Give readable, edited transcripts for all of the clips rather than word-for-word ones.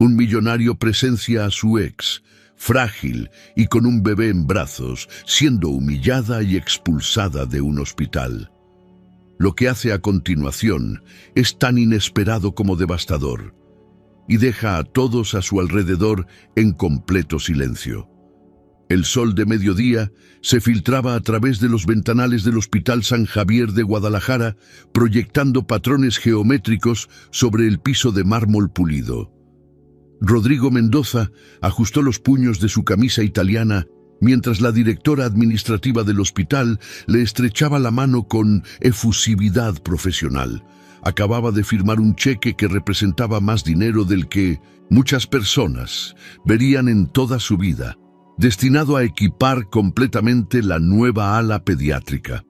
Un millonario presencia a su ex, frágil y con un bebé en brazos, siendo humillada y expulsada de un hospital. Lo que hace a continuación es tan inesperado como devastador, y deja a todos a su alrededor en completo silencio. El sol de mediodía se filtraba a través de los ventanales del Hospital San Javier de Guadalajara, proyectando patrones geométricos sobre el piso de mármol pulido. Rodrigo Mendoza ajustó los puños de su camisa italiana mientras la directora administrativa del hospital le estrechaba la mano con efusividad profesional. Acababa de firmar un cheque que representaba más dinero del que muchas personas verían en toda su vida, destinado a equipar completamente la nueva ala pediátrica.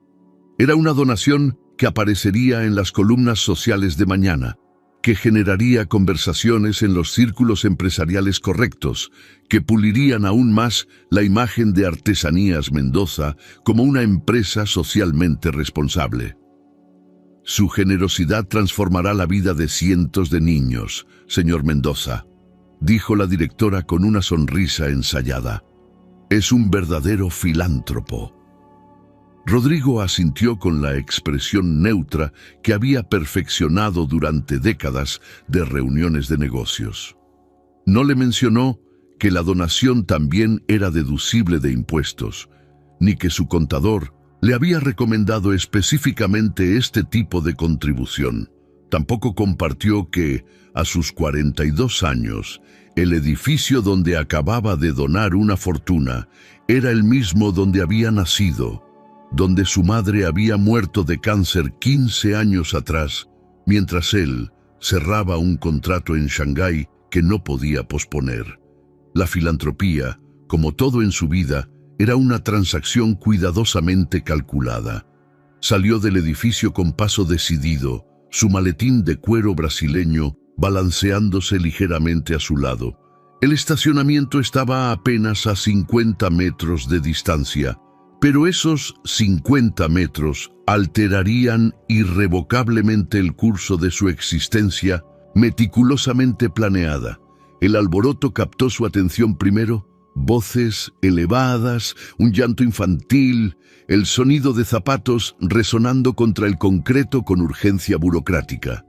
Era una donación que aparecería en las columnas sociales de mañana, que generaría conversaciones en los círculos empresariales correctos, que pulirían aún más la imagen de Artesanías Mendoza como una empresa socialmente responsable. Su generosidad transformará la vida de cientos de niños, señor Mendoza, dijo la directora con una sonrisa ensayada. Es un verdadero filántropo. Rodrigo asintió con la expresión neutra que había perfeccionado durante décadas de reuniones de negocios. No le mencionó que la donación también era deducible de impuestos, ni que su contador le había recomendado específicamente este tipo de contribución. Tampoco compartió que, a sus 42 años, el edificio donde acababa de donar una fortuna era el mismo donde había nacido, donde su madre había muerto de cáncer 15 años atrás, mientras él cerraba un contrato en Shanghái que no podía posponer. La filantropía, como todo en su vida, era una transacción cuidadosamente calculada. Salió del edificio con paso decidido, su maletín de cuero brasileño balanceándose ligeramente a su lado. El estacionamiento estaba apenas a 50 metros de distancia, pero esos 50 metros alterarían irrevocablemente el curso de su existencia meticulosamente planeada. El alboroto captó su atención primero, voces elevadas, un llanto infantil, el sonido de zapatos resonando contra el concreto con urgencia burocrática.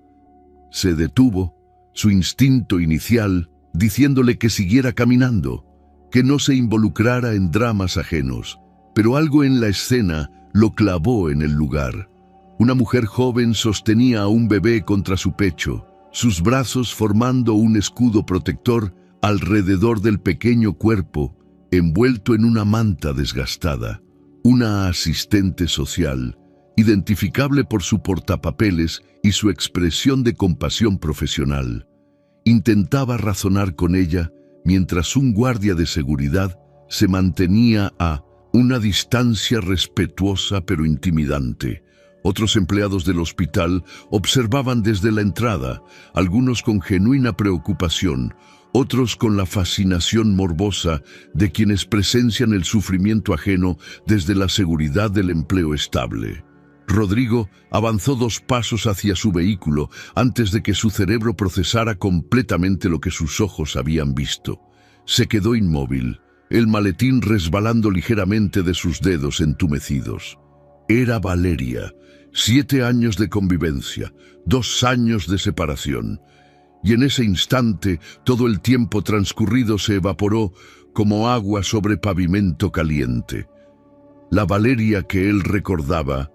Se detuvo, su instinto inicial diciéndole que siguiera caminando, que no se involucrara en dramas ajenos. Pero algo en la escena lo clavó en el lugar. Una mujer joven sostenía a un bebé contra su pecho, sus brazos formando un escudo protector alrededor del pequeño cuerpo, envuelto en una manta desgastada. Una asistente social, identificable por su portapapeles y su expresión de compasión profesional, intentaba razonar con ella mientras un guardia de seguridad se mantenía a una distancia respetuosa pero intimidante. Otros empleados del hospital observaban desde la entrada, algunos con genuina preocupación, otros con la fascinación morbosa de quienes presencian el sufrimiento ajeno desde la seguridad del empleo estable. Rodrigo avanzó 2 pasos hacia su vehículo antes de que su cerebro procesara completamente lo que sus ojos habían visto. Se quedó inmóvil, el maletín resbalando ligeramente de sus dedos entumecidos. Era Valeria, 7 años de convivencia, 2 años de separación. Y en ese instante todo el tiempo transcurrido se evaporó como agua sobre pavimento caliente. La Valeria que él recordaba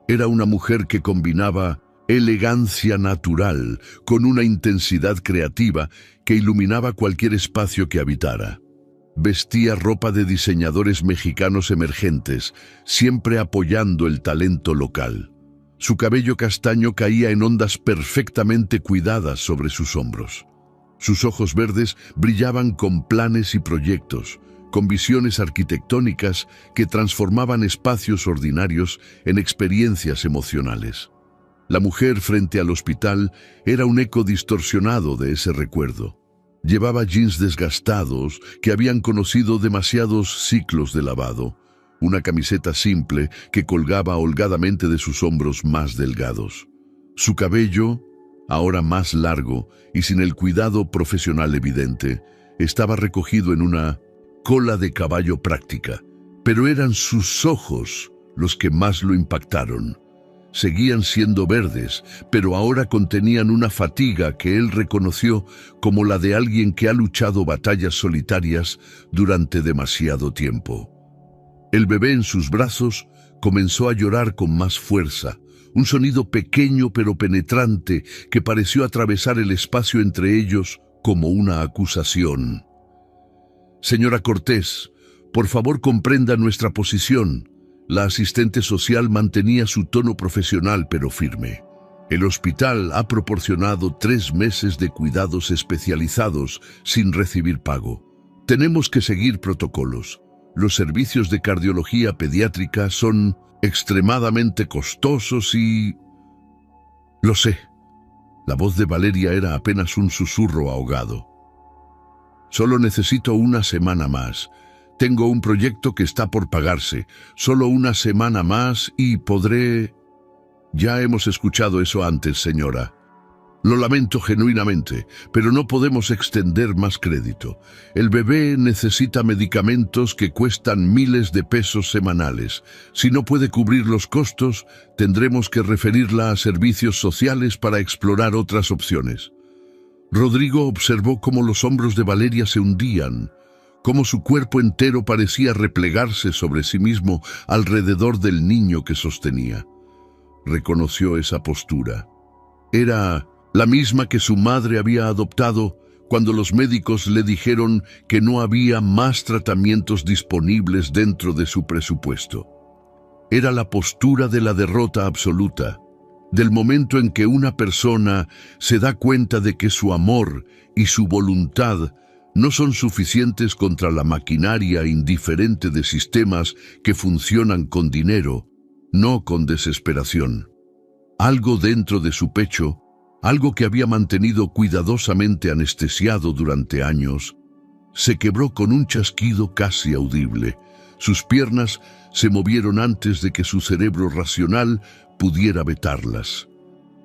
era una mujer que combinaba elegancia natural con una intensidad creativa que iluminaba cualquier espacio que habitara. Vestía ropa de diseñadores mexicanos emergentes, siempre apoyando el talento local. Su cabello castaño caía en ondas perfectamente cuidadas sobre sus hombros. Sus ojos verdes brillaban con planes y proyectos, con visiones arquitectónicas que transformaban espacios ordinarios en experiencias emocionales. La mujer frente al hospital era un eco distorsionado de ese recuerdo. Llevaba jeans desgastados que habían conocido demasiados ciclos de lavado, una camiseta simple que colgaba holgadamente de sus hombros más delgados. Su cabello, ahora más largo y sin el cuidado profesional evidente, estaba recogido en una cola de caballo práctica. Pero eran sus ojos los que más lo impactaron. Seguían siendo verdes, pero ahora contenían una fatiga que él reconoció como la de alguien que ha luchado batallas solitarias durante demasiado tiempo. El bebé en sus brazos comenzó a llorar con más fuerza, un sonido pequeño pero penetrante que pareció atravesar el espacio entre ellos como una acusación. «Señora Cortés, por favor comprenda nuestra posición». La asistente social mantenía su tono profesional pero firme. El hospital ha proporcionado 3 meses de cuidados especializados sin recibir pago. Tenemos que seguir protocolos. Los servicios de cardiología pediátrica son extremadamente costosos y... Lo sé. La voz de Valeria era apenas un susurro ahogado. Solo necesito una semana más. Tengo un proyecto que está por pagarse. Solo una semana más y podré... Ya hemos escuchado eso antes, señora. Lo lamento genuinamente, pero no podemos extender más crédito. El bebé necesita medicamentos que cuestan miles de pesos semanales. Si no puede cubrir los costos, tendremos que referirla a servicios sociales para explorar otras opciones. Rodrigo observó cómo los hombros de Valeria se hundían, cómo su cuerpo entero parecía replegarse sobre sí mismo alrededor del niño que sostenía. Reconoció esa postura. Era la misma que su madre había adoptado cuando los médicos le dijeron que no había más tratamientos disponibles dentro de su presupuesto. Era la postura de la derrota absoluta, del momento en que una persona se da cuenta de que su amor y su voluntad no son suficientes contra la maquinaria indiferente de sistemas que funcionan con dinero, no con desesperación. Algo dentro de su pecho, algo que había mantenido cuidadosamente anestesiado durante años, se quebró con un chasquido casi audible. Sus piernas se movieron antes de que su cerebro racional pudiera vetarlas.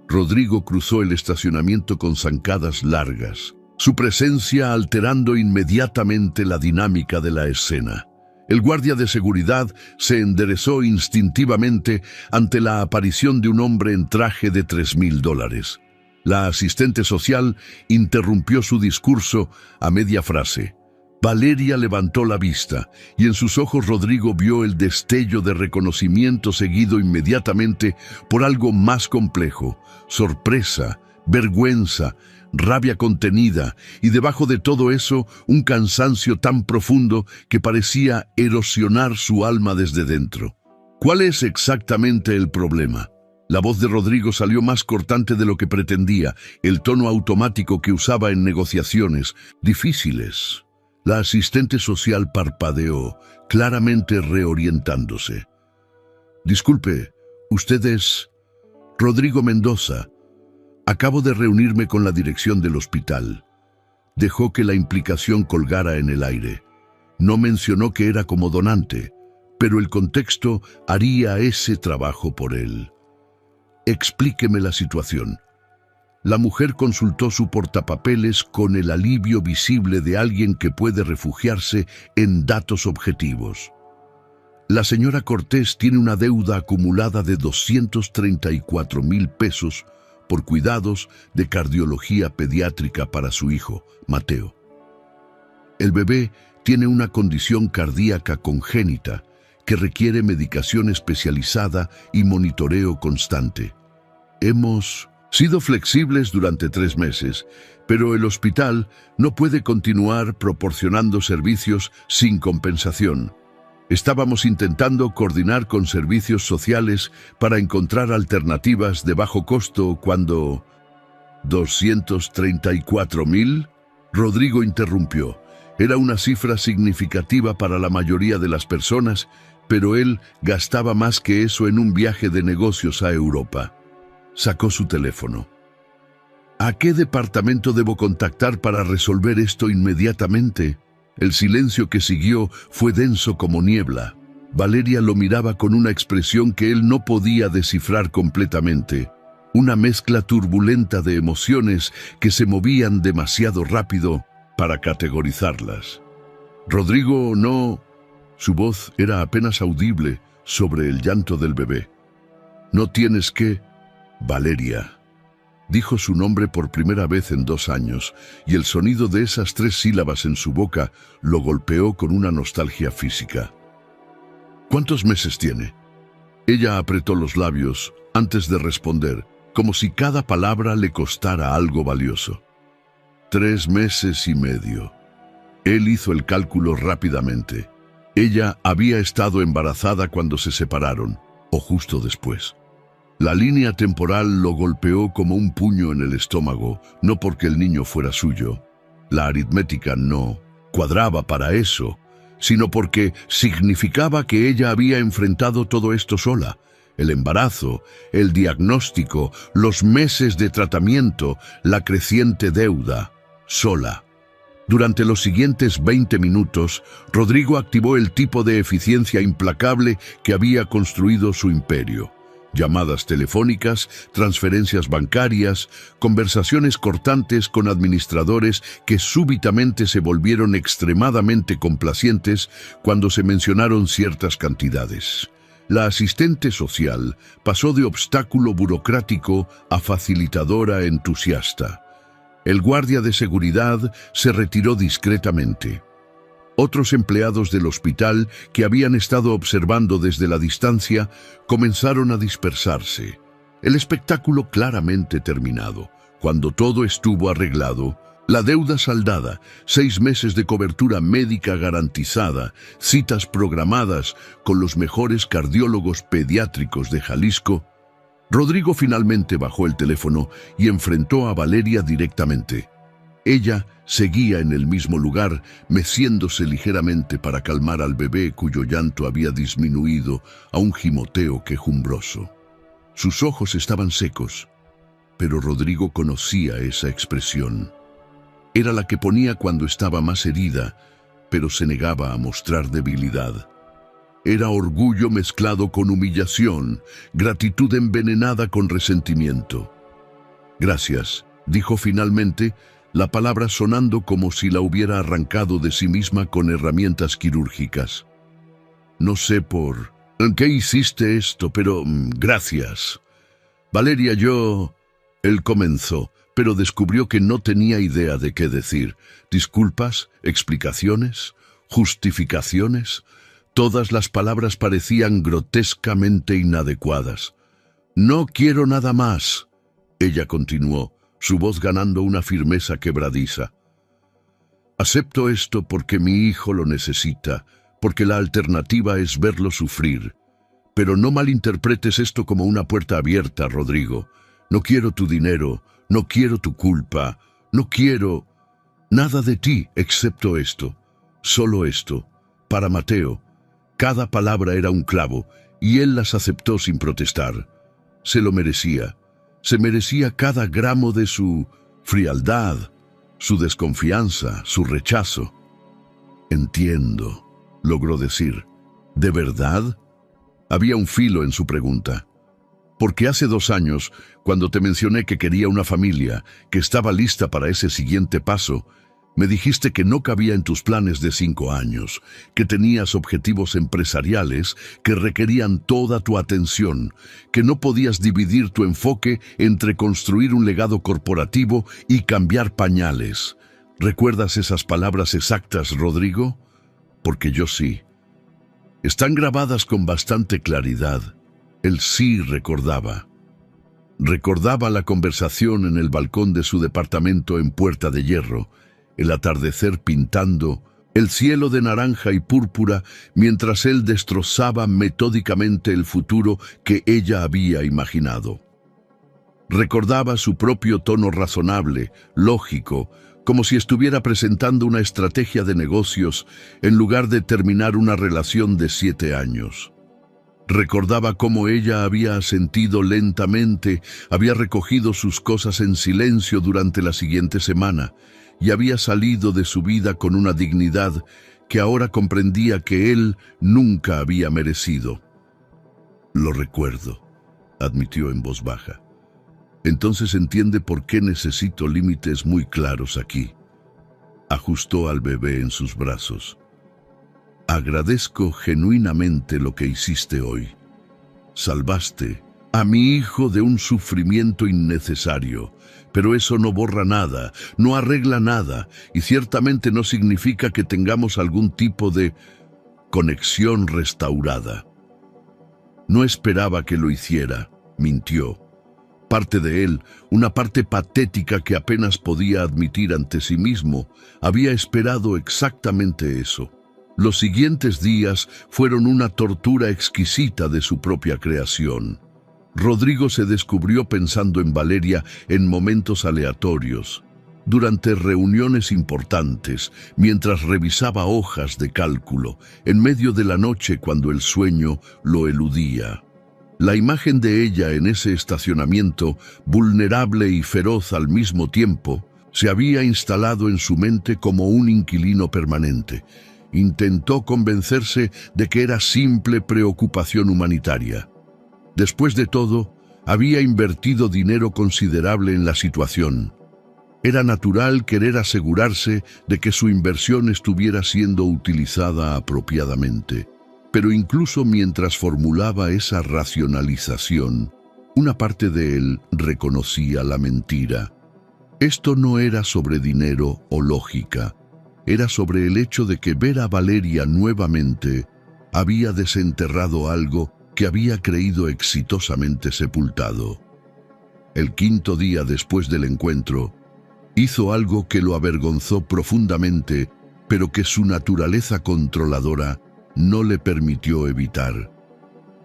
Rodrigo cruzó el estacionamiento con zancadas largas, su presencia alterando inmediatamente la dinámica de la escena. El guardia de seguridad se enderezó instintivamente ante la aparición de un hombre en traje de $3,000. La asistente social interrumpió su discurso a media frase. Valeria levantó la vista y en sus ojos Rodrigo vio el destello de reconocimiento seguido inmediatamente por algo más complejo: sorpresa, vergüenza, rabia contenida y debajo de todo eso un cansancio tan profundo que parecía erosionar su alma desde dentro. ¿Cuál es exactamente el problema? La voz de Rodrigo salió más cortante de lo que pretendía, el tono automático que usaba en negociaciones difíciles. La asistente social parpadeó, claramente reorientándose. «Disculpe, usted es...» «Rodrigo Mendoza. Acabo de reunirme con la dirección del hospital». Dejó que la implicación colgara en el aire. No mencionó que era como donante, pero el contexto haría ese trabajo por él. «Explíqueme la situación». La mujer consultó su portapapeles con el alivio visible de alguien que puede refugiarse en datos objetivos. La señora Cortés tiene una deuda acumulada de 234,000 pesos por cuidados de cardiología pediátrica para su hijo, Mateo. El bebé tiene una condición cardíaca congénita que requiere medicación especializada y monitoreo constante. Hemos sido flexibles durante 3 meses, pero el hospital no puede continuar proporcionando servicios sin compensación. Estábamos intentando coordinar con servicios sociales para encontrar alternativas de bajo costo cuando... ¿234,000? Rodrigo interrumpió. Era una cifra significativa para la mayoría de las personas, pero él gastaba más que eso en un viaje de negocios a Europa. Sacó su teléfono. ¿A qué departamento debo contactar para resolver esto inmediatamente? El silencio que siguió fue denso como niebla. Valeria lo miraba con una expresión que él no podía descifrar completamente. una mezcla turbulenta de emociones que se movían demasiado rápido para categorizarlas. Rodrigo no... Su voz era apenas audible sobre el llanto del bebé. No tienes que... Valeria. Dijo su nombre por primera vez en 2 años, y el sonido de esas 3 sílabas en su boca lo golpeó con una nostalgia física. ¿Cuántos meses tiene? Ella apretó los labios antes de responder, como si cada palabra le costara algo valioso. 3 meses y medio. Él hizo el cálculo rápidamente. Ella había estado embarazada cuando se separaron, o justo después. La línea temporal lo golpeó como un puño en el estómago, no porque el niño fuera suyo. La aritmética no cuadraba para eso, sino porque significaba que ella había enfrentado todo esto sola. El embarazo, el diagnóstico, los meses de tratamiento, la creciente deuda, sola. Durante los siguientes 20 minutos, Rodrigo activó el tipo de eficiencia implacable que había construido su imperio. Llamadas telefónicas, transferencias bancarias, conversaciones cortantes con administradores que súbitamente se volvieron extremadamente complacientes cuando se mencionaron ciertas cantidades. La asistente social pasó de obstáculo burocrático a facilitadora entusiasta. El guardia de seguridad se retiró discretamente. Otros empleados del hospital que habían estado observando desde la distancia comenzaron a dispersarse. El espectáculo claramente terminado. Cuando todo estuvo arreglado, la deuda saldada, 6 meses de cobertura médica garantizada, citas programadas con los mejores cardiólogos pediátricos de Jalisco, Rodrigo finalmente bajó el teléfono y enfrentó a Valeria directamente. Ella seguía en el mismo lugar, meciéndose ligeramente para calmar al bebé cuyo llanto había disminuido a un gimoteo quejumbroso. Sus ojos estaban secos, pero Rodrigo conocía esa expresión. Era la que ponía cuando estaba más herida, pero se negaba a mostrar debilidad. Era orgullo mezclado con humillación, gratitud envenenada con resentimiento. «Gracias», dijo finalmente, la palabra sonando como si la hubiera arrancado de sí misma con herramientas quirúrgicas. «No sé por qué hiciste esto, pero gracias. Valeria, yo...» Él comenzó, pero descubrió que no tenía idea de qué decir. ¿Disculpas? ¿Explicaciones? ¿Justificaciones? Todas las palabras parecían grotescamente inadecuadas. «No quiero nada más», ella continuó, su voz ganando una firmeza quebradiza. «Acepto esto porque mi hijo lo necesita, porque la alternativa es verlo sufrir. Pero no malinterpretes esto como una puerta abierta, Rodrigo. No quiero tu dinero, no quiero tu culpa, no quiero nada de ti excepto esto, solo esto. Para Mateo, cada palabra era un clavo y él las aceptó sin protestar. Se lo merecía. Se merecía cada gramo de su frialdad, su desconfianza, su rechazo. «Entiendo», logró decir. «¿De verdad?» Había un filo en su pregunta. «Porque hace 2 años, cuando te mencioné que quería una familia, que estaba lista para ese siguiente paso, me dijiste que no cabía en tus planes de 5 años, que tenías objetivos empresariales que requerían toda tu atención, que no podías dividir tu enfoque entre construir un legado corporativo y cambiar pañales. ¿Recuerdas esas palabras exactas, Rodrigo? Porque yo sí. Están grabadas con bastante claridad». Él sí recordaba. Recordaba la conversación en el balcón de su departamento en Puerta de Hierro, el atardecer pintando el cielo de naranja y púrpura mientras él destrozaba metódicamente el futuro que ella había imaginado. Recordaba su propio tono razonable, lógico, como si estuviera presentando una estrategia de negocios en lugar de terminar una relación de 7 años. Recordaba cómo ella había asentido lentamente, había recogido sus cosas en silencio durante la siguiente semana y había salido de su vida con una dignidad que ahora comprendía que él nunca había merecido. «Lo recuerdo», admitió en voz baja. Entonces entiende por qué necesito límites muy claros aquí. Ajustó al bebé en sus brazos. Agradezco genuinamente lo que hiciste hoy. Salvaste a mi hijo de un sufrimiento innecesario, pero eso no borra nada, no arregla nada, y ciertamente no significa que tengamos algún tipo de conexión restaurada. No esperaba que lo hiciera, mintió. Parte de él, una parte patética que apenas podía admitir ante sí mismo, había esperado exactamente eso. Los siguientes días fueron una tortura exquisita de su propia creación. Rodrigo se descubrió pensando en Valeria en momentos aleatorios, durante reuniones importantes, mientras revisaba hojas de cálculo, en medio de la noche cuando el sueño lo eludía. La imagen de ella en ese estacionamiento, vulnerable y feroz al mismo tiempo, se había instalado en su mente como un inquilino permanente. Intentó convencerse de que era simple preocupación humanitaria. Después de todo, había invertido dinero considerable en la situación. Era natural querer asegurarse de que su inversión estuviera siendo utilizada apropiadamente. Pero incluso mientras formulaba esa racionalización, una parte de él reconocía la mentira. Esto no era sobre dinero o lógica, era sobre el hecho de que ver a Valeria nuevamente había desenterrado algo que había creído exitosamente sepultado. El quinto día después del encuentro, hizo algo que lo avergonzó profundamente, pero que su naturaleza controladora no le permitió evitar.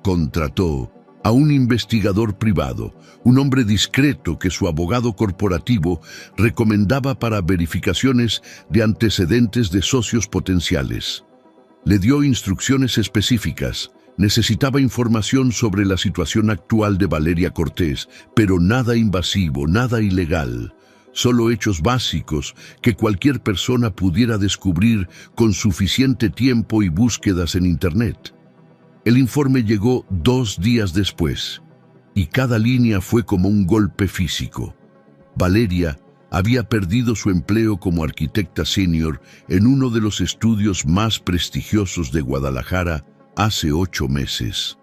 Contrató a un investigador privado, un hombre discreto que su abogado corporativo recomendaba para verificaciones de antecedentes de socios potenciales. Le dio instrucciones específicas. Necesitaba información sobre la situación actual de Valeria Cortés, pero nada invasivo, nada ilegal. Solo hechos básicos que cualquier persona pudiera descubrir con suficiente tiempo y búsquedas en Internet. El informe llegó 2 días después, y cada línea fue como un golpe físico. Valeria había perdido su empleo como arquitecta senior en uno de los estudios más prestigiosos de Guadalajara hace 8 meses.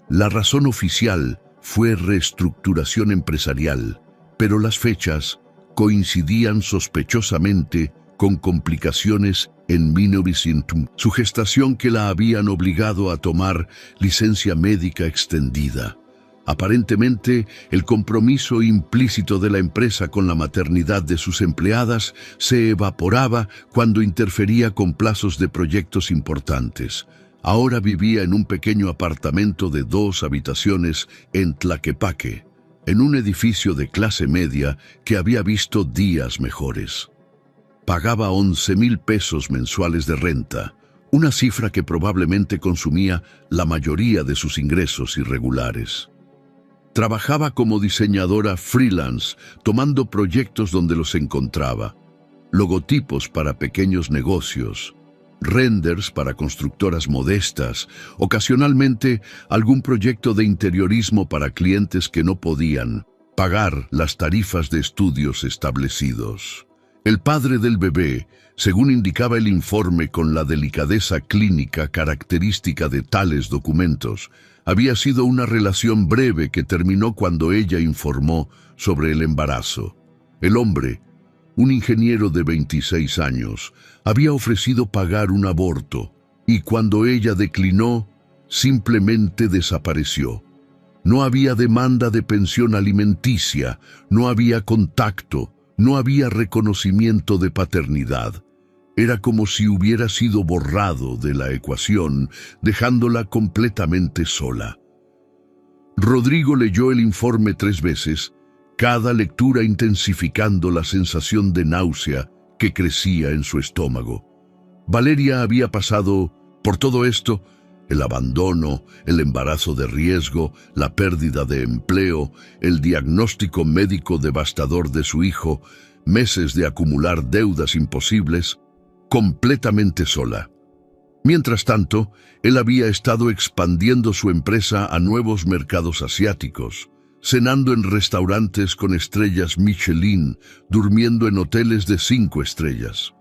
La razón oficial fue reestructuración empresarial, pero las fechas coincidían sospechosamente con complicaciones en Minoris Intum, su gestación que la habían obligado a tomar licencia médica extendida. Aparentemente, el compromiso implícito de la empresa con la maternidad de sus empleadas se evaporaba cuando interfería con plazos de proyectos importantes. Ahora vivía en un pequeño apartamento de 2 habitaciones en Tlaquepaque, en un edificio de clase media que había visto días mejores. Pagaba 11,000 pesos mensuales de renta, una cifra que probablemente consumía la mayoría de sus ingresos irregulares. Trabajaba como diseñadora freelance, tomando proyectos donde los encontraba, logotipos para pequeños negocios, renders para constructoras modestas, ocasionalmente algún proyecto de interiorismo para clientes que no podían pagar las tarifas de estudios establecidos. El padre del bebé, según indicaba el informe con la delicadeza clínica característica de tales documentos, había sido una relación breve que terminó cuando ella informó sobre el embarazo. El hombre, un ingeniero de 26 años, había ofrecido pagar un aborto y cuando ella declinó, simplemente desapareció. No había demanda de pensión alimenticia, no había contacto, no había reconocimiento de paternidad. Era como si hubiera sido borrado de la ecuación, dejándola completamente sola. Rodrigo leyó el informe 3 veces, cada lectura intensificando la sensación de náusea que crecía en su estómago. Valeria había pasado por todo esto: el abandono, el embarazo de riesgo, la pérdida de empleo, el diagnóstico médico devastador de su hijo, meses de acumular deudas imposibles, completamente sola. Mientras tanto, él había estado expandiendo su empresa a nuevos mercados asiáticos, cenando en restaurantes con estrellas Michelin, durmiendo en hoteles de 5 estrellas.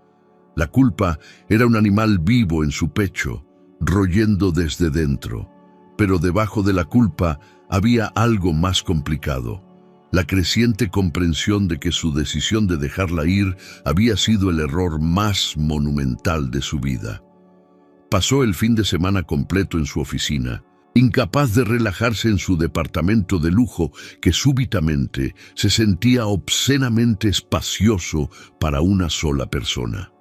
La culpa era un animal vivo en su pecho, royendo desde dentro. Pero debajo de la culpa había algo más complicado: la creciente comprensión de que su decisión de dejarla ir había sido el error más monumental de su vida. Pasó el fin de semana completo en su oficina, incapaz de relajarse en su departamento de lujo que súbitamente se sentía obscenamente espacioso para una sola persona.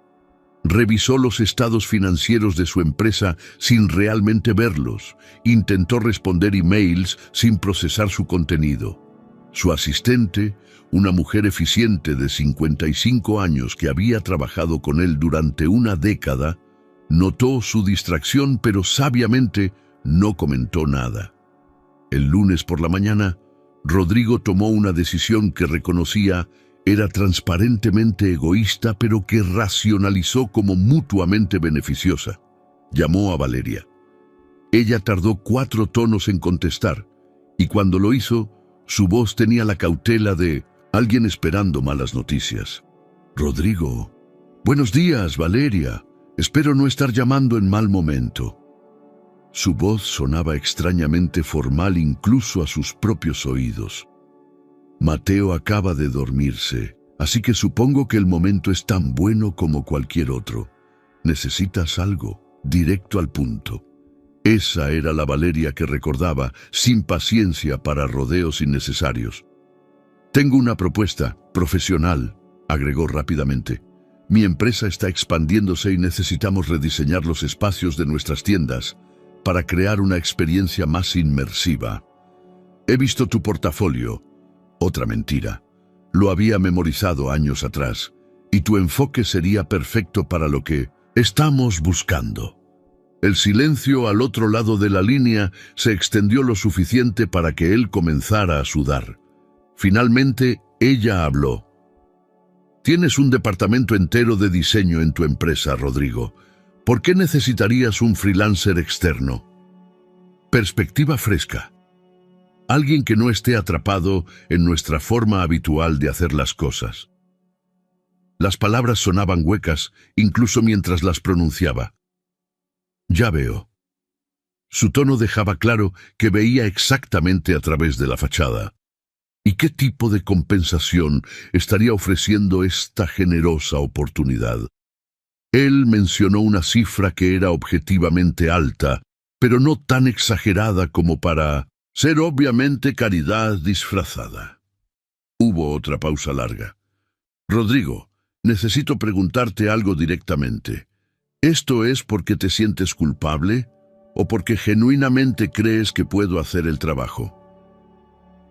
Revisó los estados financieros de su empresa sin realmente verlos. Intentó responder emails sin procesar su contenido. Su asistente, una mujer eficiente de 55 años que había trabajado con él durante una década, notó su distracción, pero sabiamente no comentó nada. El lunes por la mañana, Rodrigo tomó una decisión que reconocía era transparentemente egoísta, pero que racionalizó como mutuamente beneficiosa. Llamó a Valeria. Ella tardó 4 tonos en contestar, y cuando lo hizo, su voz tenía la cautela de alguien esperando malas noticias. «Rodrigo». «Buenos días, Valeria. Espero no estar llamando en mal momento». Su voz sonaba extrañamente formal incluso a sus propios oídos. «Mateo acaba de dormirse, así que supongo que el momento es tan bueno como cualquier otro. ¿Necesitas algo? Directo al punto». Esa era la Valeria que recordaba, sin paciencia para rodeos innecesarios. «Tengo una propuesta profesional», agregó rápidamente. «Mi empresa está expandiéndose y necesitamos rediseñar los espacios de nuestras tiendas para crear una experiencia más inmersiva. He visto tu portafolio». Otra mentira. Lo había memorizado años atrás, y tu enfoque sería perfecto para lo que estamos buscando. El silencio al otro lado de la línea se extendió lo suficiente para que él comenzara a sudar. Finalmente, ella habló. «Tienes un departamento entero de diseño en tu empresa, Rodrigo. ¿Por qué necesitarías un freelancer externo?» Perspectiva fresca. Alguien que no esté atrapado en nuestra forma habitual de hacer las cosas. Las palabras sonaban huecas, incluso mientras las pronunciaba. «Ya veo». Su tono dejaba claro que veía exactamente a través de la fachada. ¿Y qué tipo de compensación estaría ofreciendo esta generosa oportunidad? Él mencionó una cifra que era objetivamente alta, pero no tan exagerada como para ser obviamente caridad disfrazada. Hubo otra pausa larga. «Rodrigo, necesito preguntarte algo directamente. ¿Esto es porque te sientes culpable o porque genuinamente crees que puedo hacer el trabajo?»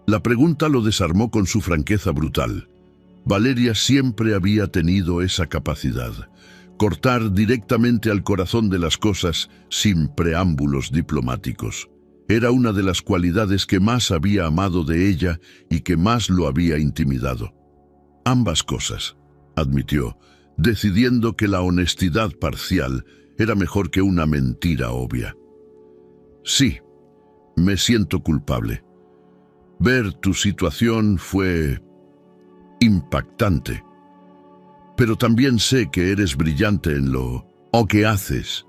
La pregunta lo desarmó con su franqueza brutal. Valeria siempre había tenido esa capacidad: cortar directamente al corazón de las cosas sin preámbulos diplomáticos. Era una de las cualidades que más había amado de ella y que más lo había intimidado. «Ambas cosas», admitió, decidiendo que la honestidad parcial era mejor que una mentira obvia. «Sí, me siento culpable. Ver tu situación fue impactante. Pero también sé que eres brillante en lo que haces.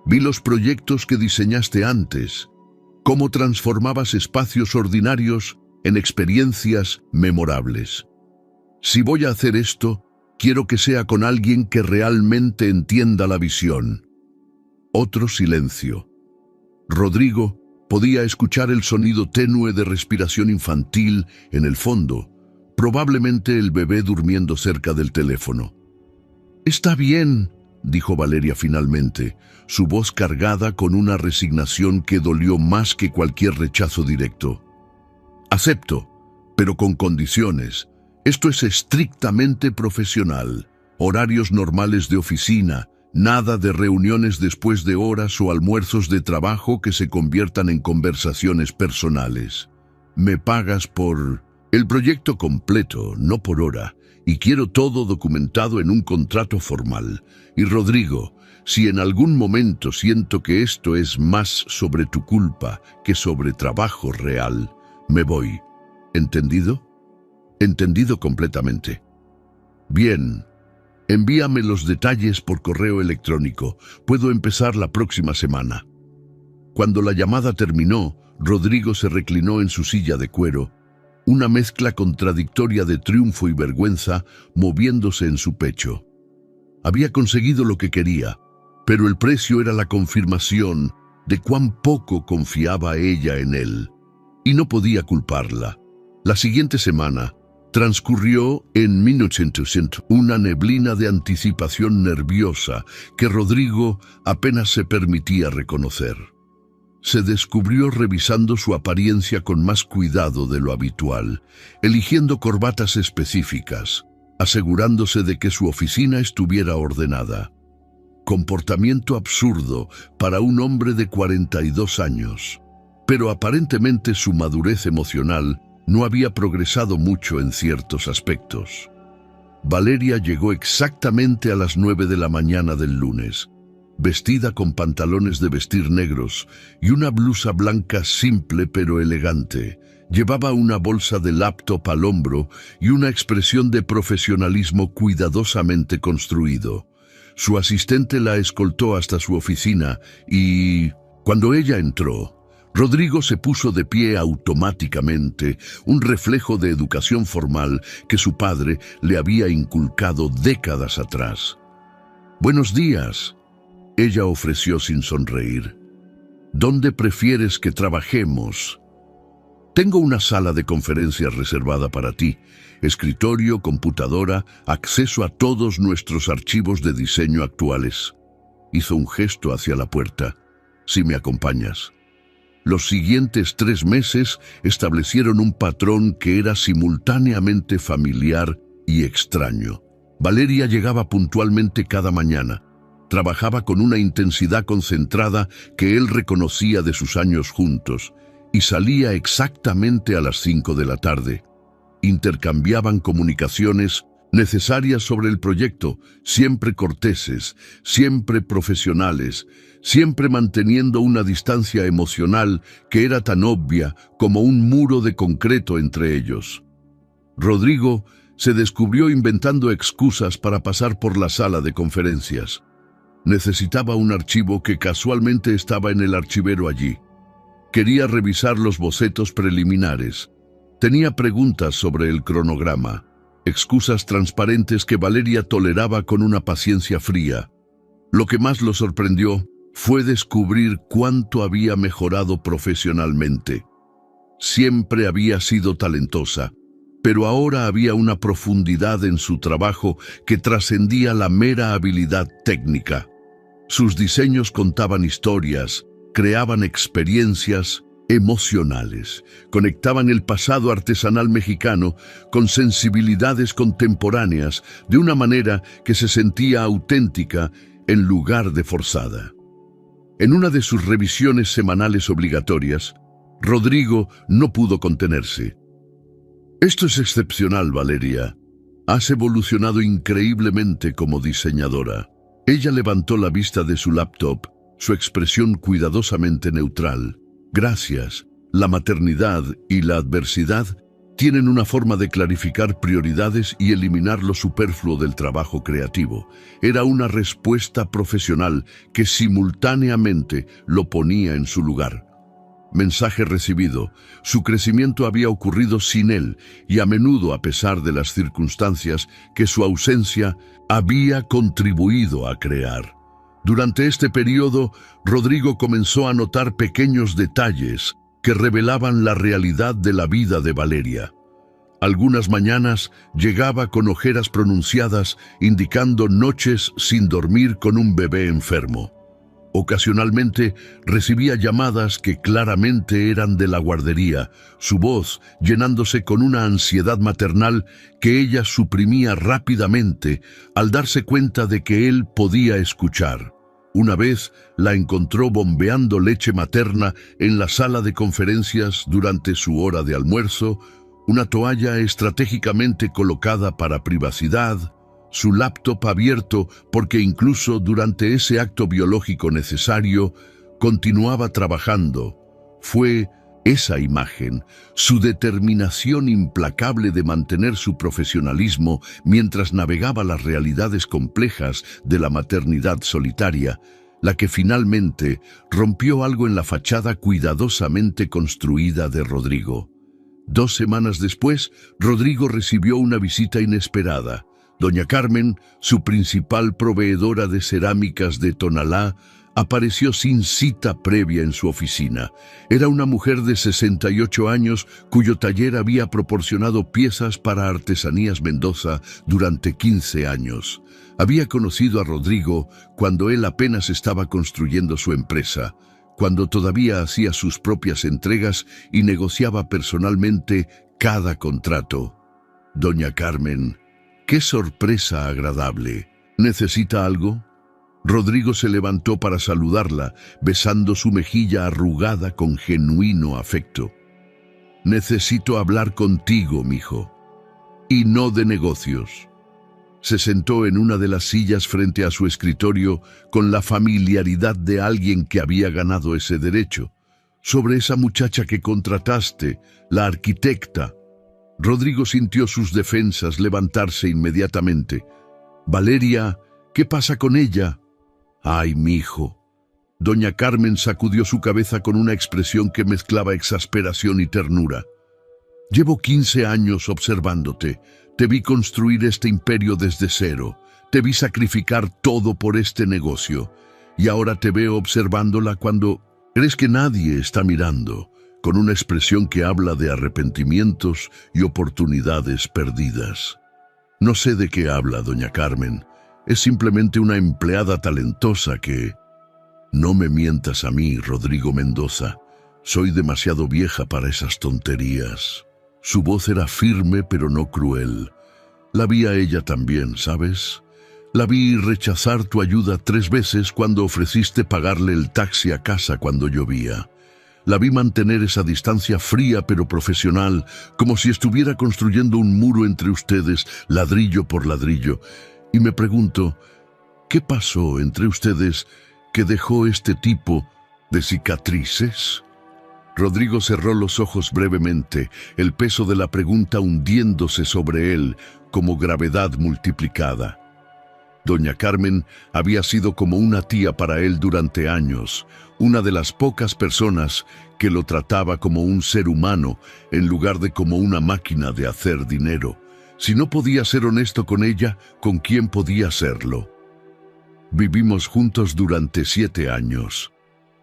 Vi los proyectos que diseñaste antes, cómo transformabas espacios ordinarios en experiencias memorables. Si voy a hacer esto, quiero que sea con alguien que realmente entienda la visión». Otro silencio. Rodrigo podía escuchar el sonido tenue de respiración infantil en el fondo, probablemente el bebé durmiendo cerca del teléfono. «Está bien», dijo Valeria finalmente, su voz cargada con una resignación que dolió más que cualquier rechazo directo. «Acepto, pero con condiciones. Esto es estrictamente profesional. Horarios normales de oficina, nada de reuniones después de horas o almuerzos de trabajo que se conviertan en conversaciones personales. Me pagas por el proyecto completo, no por hora, y quiero todo documentado en un contrato formal. Y Rodrigo, si en algún momento siento que esto es más sobre tu culpa que sobre trabajo real, me voy. ¿Entendido? Entendido completamente. Bien. Envíame los detalles por correo electrónico. Puedo empezar la próxima semana. Cuando la llamada terminó, Rodrigo se reclinó en su silla de cuero, una mezcla contradictoria de triunfo y vergüenza moviéndose en su pecho. Había conseguido lo que quería, pero el precio era la confirmación de cuán poco confiaba ella en él, y no podía culparla. La siguiente semana transcurrió en 1800, una neblina de anticipación nerviosa que Rodrigo apenas se permitía reconocer. Se descubrió revisando su apariencia con más cuidado de lo habitual, eligiendo corbatas específicas, asegurándose de que su oficina estuviera ordenada. Comportamiento absurdo para un hombre de 42 años, pero aparentemente su madurez emocional no había progresado mucho en ciertos aspectos. Valeria llegó exactamente a las 9 de la mañana del lunes, vestida con pantalones de vestir negros y una blusa blanca simple pero elegante. Llevaba una bolsa de laptop al hombro y una expresión de profesionalismo cuidadosamente construido. Su asistente la escoltó hasta su oficina y, cuando ella entró, Rodrigo se puso de pie automáticamente, un reflejo de educación formal que su padre le había inculcado décadas atrás. «Buenos días», ella ofreció sin sonreír. «¿Dónde prefieres que trabajemos?» «Tengo una sala de conferencias reservada para ti, escritorio, computadora, acceso a todos nuestros archivos de diseño actuales». Hizo un gesto hacia la puerta. «Si me acompañas». Los siguientes 3 meses establecieron un patrón que era simultáneamente familiar y extraño. Valeria llegaba puntualmente cada mañana. Trabajaba con una intensidad concentrada que él reconocía de sus años juntos y salía exactamente a las 5 de la tarde. Intercambiaban comunicaciones necesarias sobre el proyecto, siempre corteses, siempre profesionales, siempre manteniendo una distancia emocional que era tan obvia como un muro de concreto entre ellos. Rodrigo se descubrió inventando excusas para pasar por la sala de conferencias. Necesitaba un archivo que casualmente estaba en el archivero allí. Quería revisar los bocetos preliminares. Tenía preguntas sobre el cronograma. Excusas transparentes que Valeria toleraba con una paciencia fría. Lo que más lo sorprendió fue descubrir cuánto había mejorado profesionalmente. Siempre había sido talentosa, pero ahora había una profundidad en su trabajo que trascendía la mera habilidad técnica. Sus diseños contaban historias, creaban experiencias emocionales, conectaban el pasado artesanal mexicano con sensibilidades contemporáneas de una manera que se sentía auténtica en lugar de forzada. En una de sus revisiones semanales obligatorias, Rodrigo no pudo contenerse. «Esto es excepcional, Valeria. Has evolucionado increíblemente como diseñadora». Ella levantó la vista de su laptop, su expresión cuidadosamente neutral. «Gracias. La maternidad y la adversidad tienen una forma de clarificar prioridades y eliminar lo superfluo del trabajo creativo». Era una respuesta profesional que simultáneamente lo ponía en su lugar. Mensaje recibido. Su crecimiento había ocurrido sin él y a menudo a pesar de las circunstancias que su ausencia había contribuido a crear. Durante este periodo, Rodrigo comenzó a notar pequeños detalles que revelaban la realidad de la vida de Valeria. Algunas mañanas llegaba con ojeras pronunciadas, indicando noches sin dormir con un bebé enfermo. Ocasionalmente recibía llamadas que claramente eran de la guardería, su voz llenándose con una ansiedad maternal que ella suprimía rápidamente al darse cuenta de que él podía escuchar. Una vez la encontró bombeando leche materna en la sala de conferencias durante su hora de almuerzo, una toalla estratégicamente colocada para privacidad, su laptop abierto porque incluso durante ese acto biológico necesario, continuaba trabajando. Fue Esa imagen, su determinación implacable de mantener su profesionalismo mientras navegaba las realidades complejas de la maternidad solitaria, la que finalmente rompió algo en la fachada cuidadosamente construida de Rodrigo. 2 semanas después, Rodrigo recibió una visita inesperada. Doña Carmen, su principal proveedora de cerámicas de Tonalá, apareció sin cita previa en su oficina. Era una mujer de 68 años cuyo taller había proporcionado piezas para Artesanías Mendoza durante 15 años. Había conocido a Rodrigo cuando él apenas estaba construyendo su empresa, cuando todavía hacía sus propias entregas y negociaba personalmente cada contrato. Doña Carmen, ¡qué sorpresa agradable! ¿Necesita algo? Rodrigo se levantó para saludarla, besando su mejilla arrugada con genuino afecto. «Necesito hablar contigo, mijo. Y no de negocios». Se sentó en una de las sillas frente a su escritorio con la familiaridad de alguien que había ganado ese derecho. «Sobre esa muchacha que contrataste, la arquitecta». Rodrigo sintió sus defensas levantarse inmediatamente. «Valeria, ¿qué pasa con ella?» «Ay, mijo». Doña Carmen sacudió su cabeza con una expresión que mezclaba exasperación y ternura. «Llevo 15 años observándote. Te vi construir este imperio desde cero. Te vi sacrificar todo por este negocio. Y ahora te veo observándola cuando crees que nadie está mirando, con una expresión que habla de arrepentimientos y oportunidades perdidas». «No sé de qué habla, doña Carmen. Es simplemente una empleada talentosa que...» «No me mientas a mí, Rodrigo Mendoza. Soy demasiado vieja para esas tonterías». Su voz era firme pero no cruel. La vi a ella también, ¿sabes? La vi rechazar tu ayuda 3 veces cuando ofreciste pagarle el taxi a casa cuando llovía. La vi mantener esa distancia fría pero profesional, como si estuviera construyendo un muro entre ustedes, ladrillo por ladrillo. Y me pregunto, ¿qué pasó entre ustedes que dejó este tipo de cicatrices? Rodrigo cerró los ojos brevemente, el peso de la pregunta hundiéndose sobre él como gravedad multiplicada. Doña Carmen había sido como una tía para él durante años, una de las pocas personas que lo trataba como un ser humano en lugar de como una máquina de hacer dinero. Si no podía ser honesto con ella, ¿con quién podía serlo? «Vivimos juntos durante 7 años»,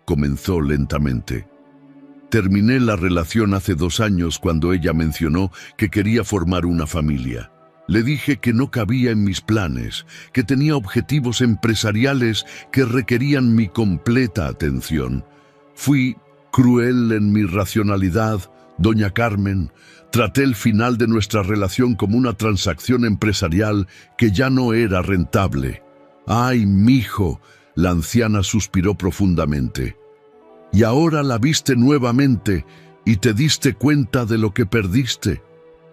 comenzó lentamente. «Terminé la relación hace 2 años cuando ella mencionó que quería formar una familia. Le dije que no cabía en mis planes, que tenía objetivos empresariales que requerían mi completa atención. Fui cruel en mi racionalidad, doña Carmen. Traté el final de nuestra relación como una transacción empresarial que ya no era rentable. ¡Ay, mijo!», la anciana suspiró profundamente. «Y ahora la viste nuevamente y te diste cuenta de lo que perdiste.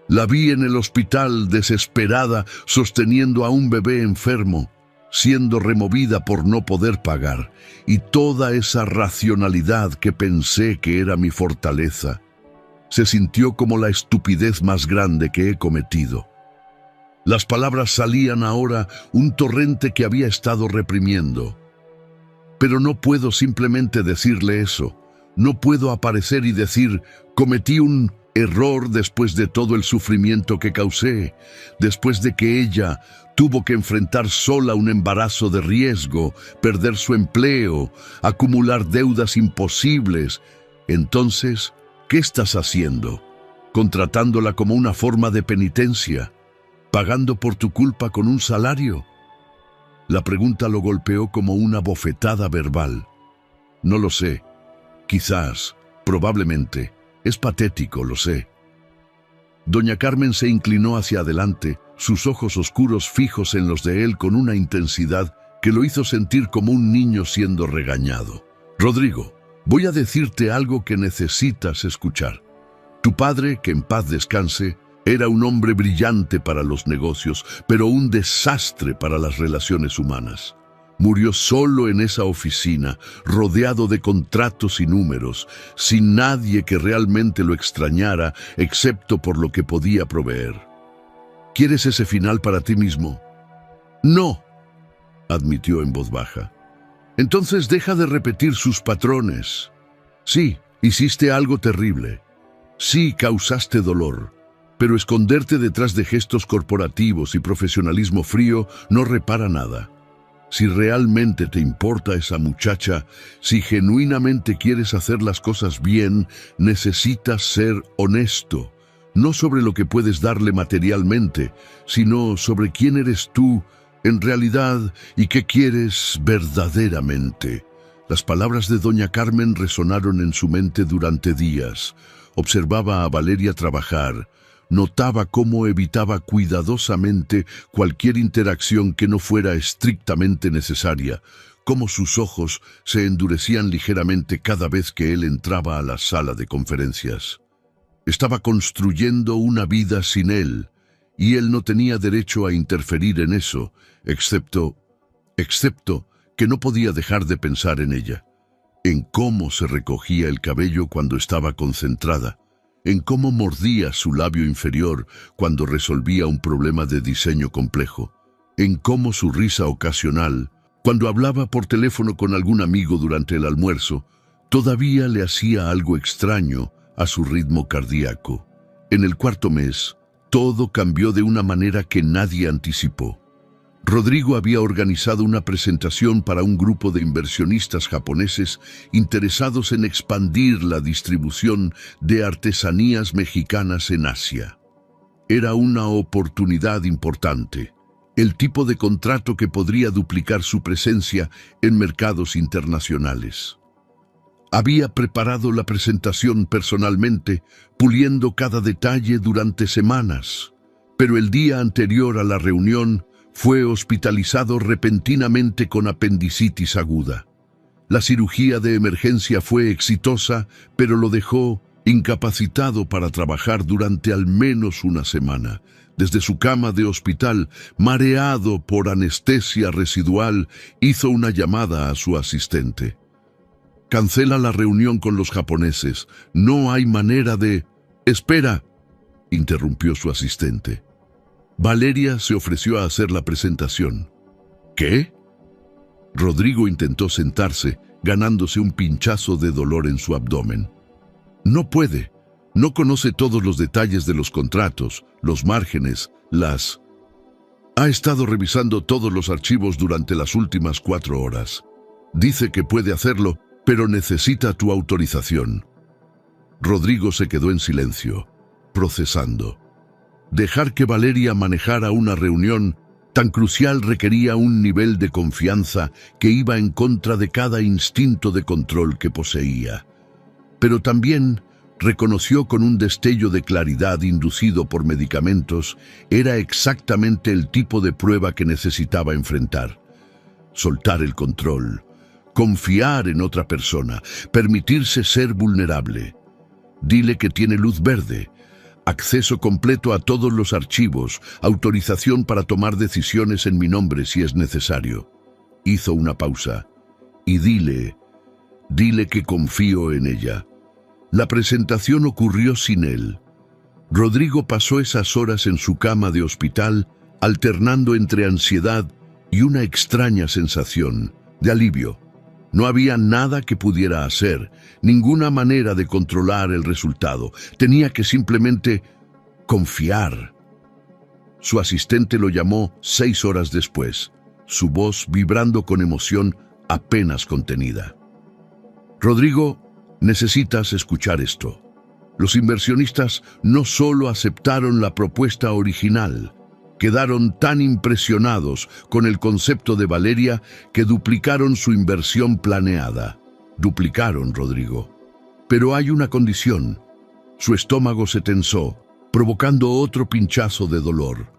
La vi en el hospital desesperada, sosteniendo a un bebé enfermo, siendo removida por no poder pagar, y toda esa racionalidad que pensé que era mi fortaleza se sintió como la estupidez más grande que he cometido». Las palabras salían ahora un torrente que había estado reprimiendo. «Pero no puedo simplemente decirle eso. No puedo aparecer y decir, cometí un error después de todo el sufrimiento que causé, después de que ella tuvo que enfrentar sola un embarazo de riesgo, perder su empleo, acumular deudas imposibles. Entonces, ¿qué estás haciendo? ¿Contratándola como una forma de penitencia? ¿Pagando por tu culpa con un salario?». La pregunta lo golpeó como una bofetada verbal. «No lo sé. Quizás, probablemente. Es patético, lo sé». Doña Carmen se inclinó hacia adelante, sus ojos oscuros fijos en los de él con una intensidad que lo hizo sentir como un niño siendo regañado. «Rodrigo, voy a decirte algo que necesitas escuchar. Tu padre, que en paz descanse, era un hombre brillante para los negocios, pero un desastre para las relaciones humanas. Murió solo en esa oficina, rodeado de contratos y números, sin nadie que realmente lo extrañara, excepto por lo que podía proveer. ¿Quieres ese final para ti mismo? No, admitió en voz baja. Entonces deja de repetir sus patrones. Sí, hiciste algo terrible. Sí, causaste dolor. Pero esconderte detrás de gestos corporativos y profesionalismo frío no repara nada. Si realmente te importa esa muchacha, si genuinamente quieres hacer las cosas bien, necesitas ser honesto, no sobre lo que puedes darle materialmente, sino sobre quién eres tú en realidad y qué quieres verdaderamente. Las palabras de doña Carmen resonaron en su mente durante días. Observaba a Valeria trabajar. Notaba cómo evitaba cuidadosamente cualquier interacción que no fuera estrictamente necesaria, cómo sus ojos se endurecían ligeramente cada vez que él entraba a la sala de conferencias. Estaba construyendo una vida sin él, y él no tenía derecho a interferir en eso, excepto que no podía dejar de pensar en ella, en cómo se recogía el cabello cuando estaba concentrada, en cómo mordía su labio inferior cuando resolvía un problema de diseño complejo, en cómo su risa ocasional, cuando hablaba por teléfono con algún amigo durante el almuerzo, todavía le hacía algo extraño a su ritmo cardíaco. En el cuarto mes, todo cambió de una manera que nadie anticipó. Rodrigo había organizado una presentación para un grupo de inversionistas japoneses interesados en expandir la distribución de artesanías mexicanas en Asia. Era una oportunidad importante, el tipo de contrato que podría duplicar su presencia en mercados internacionales. Había preparado la presentación personalmente, puliendo cada detalle durante semanas, pero el día anterior a la reunión, fue hospitalizado repentinamente con apendicitis aguda. La cirugía de emergencia fue exitosa, pero lo dejó incapacitado para trabajar durante al menos una semana. Desde su cama de hospital, mareado por anestesia residual, hizo una llamada a su asistente. «Cancela la reunión con los japoneses. No hay manera de...» «Espera», interrumpió su asistente. Valeria se ofreció a hacer la presentación. ¿Qué? Rodrigo intentó sentarse, ganándose un pinchazo de dolor en su abdomen. No puede. No conoce todos los detalles de los contratos, los márgenes, las... Ha estado revisando todos los archivos durante las últimas 4 horas. Dice que puede hacerlo, pero necesita tu autorización. Rodrigo se quedó en silencio, procesando. Dejar que Valeria manejara una reunión tan crucial requería un nivel de confianza que iba en contra de cada instinto de control que poseía. Pero también reconoció con un destello de claridad inducido por medicamentos, era exactamente el tipo de prueba que necesitaba enfrentar. Soltar el control, confiar en otra persona, permitirse ser vulnerable. Dile que tiene luz verde, acceso completo a todos los archivos, autorización para tomar decisiones en mi nombre si es necesario. Hizo una pausa. Y dile que confío en ella. La presentación ocurrió sin él. Rodrigo pasó esas horas en su cama de hospital, alternando entre ansiedad y una extraña sensación de alivio. No había nada que pudiera hacer, ninguna manera de controlar el resultado. Tenía que simplemente confiar. Su asistente lo llamó 6 horas después, su voz vibrando con emoción apenas contenida. Rodrigo, necesitas escuchar esto. Los inversionistas no solo aceptaron la propuesta original, quedaron tan impresionados con el concepto de Valeria que duplicaron su inversión planeada. Duplicaron, Rodrigo. Pero hay una condición. Su estómago se tensó, provocando otro pinchazo de dolor.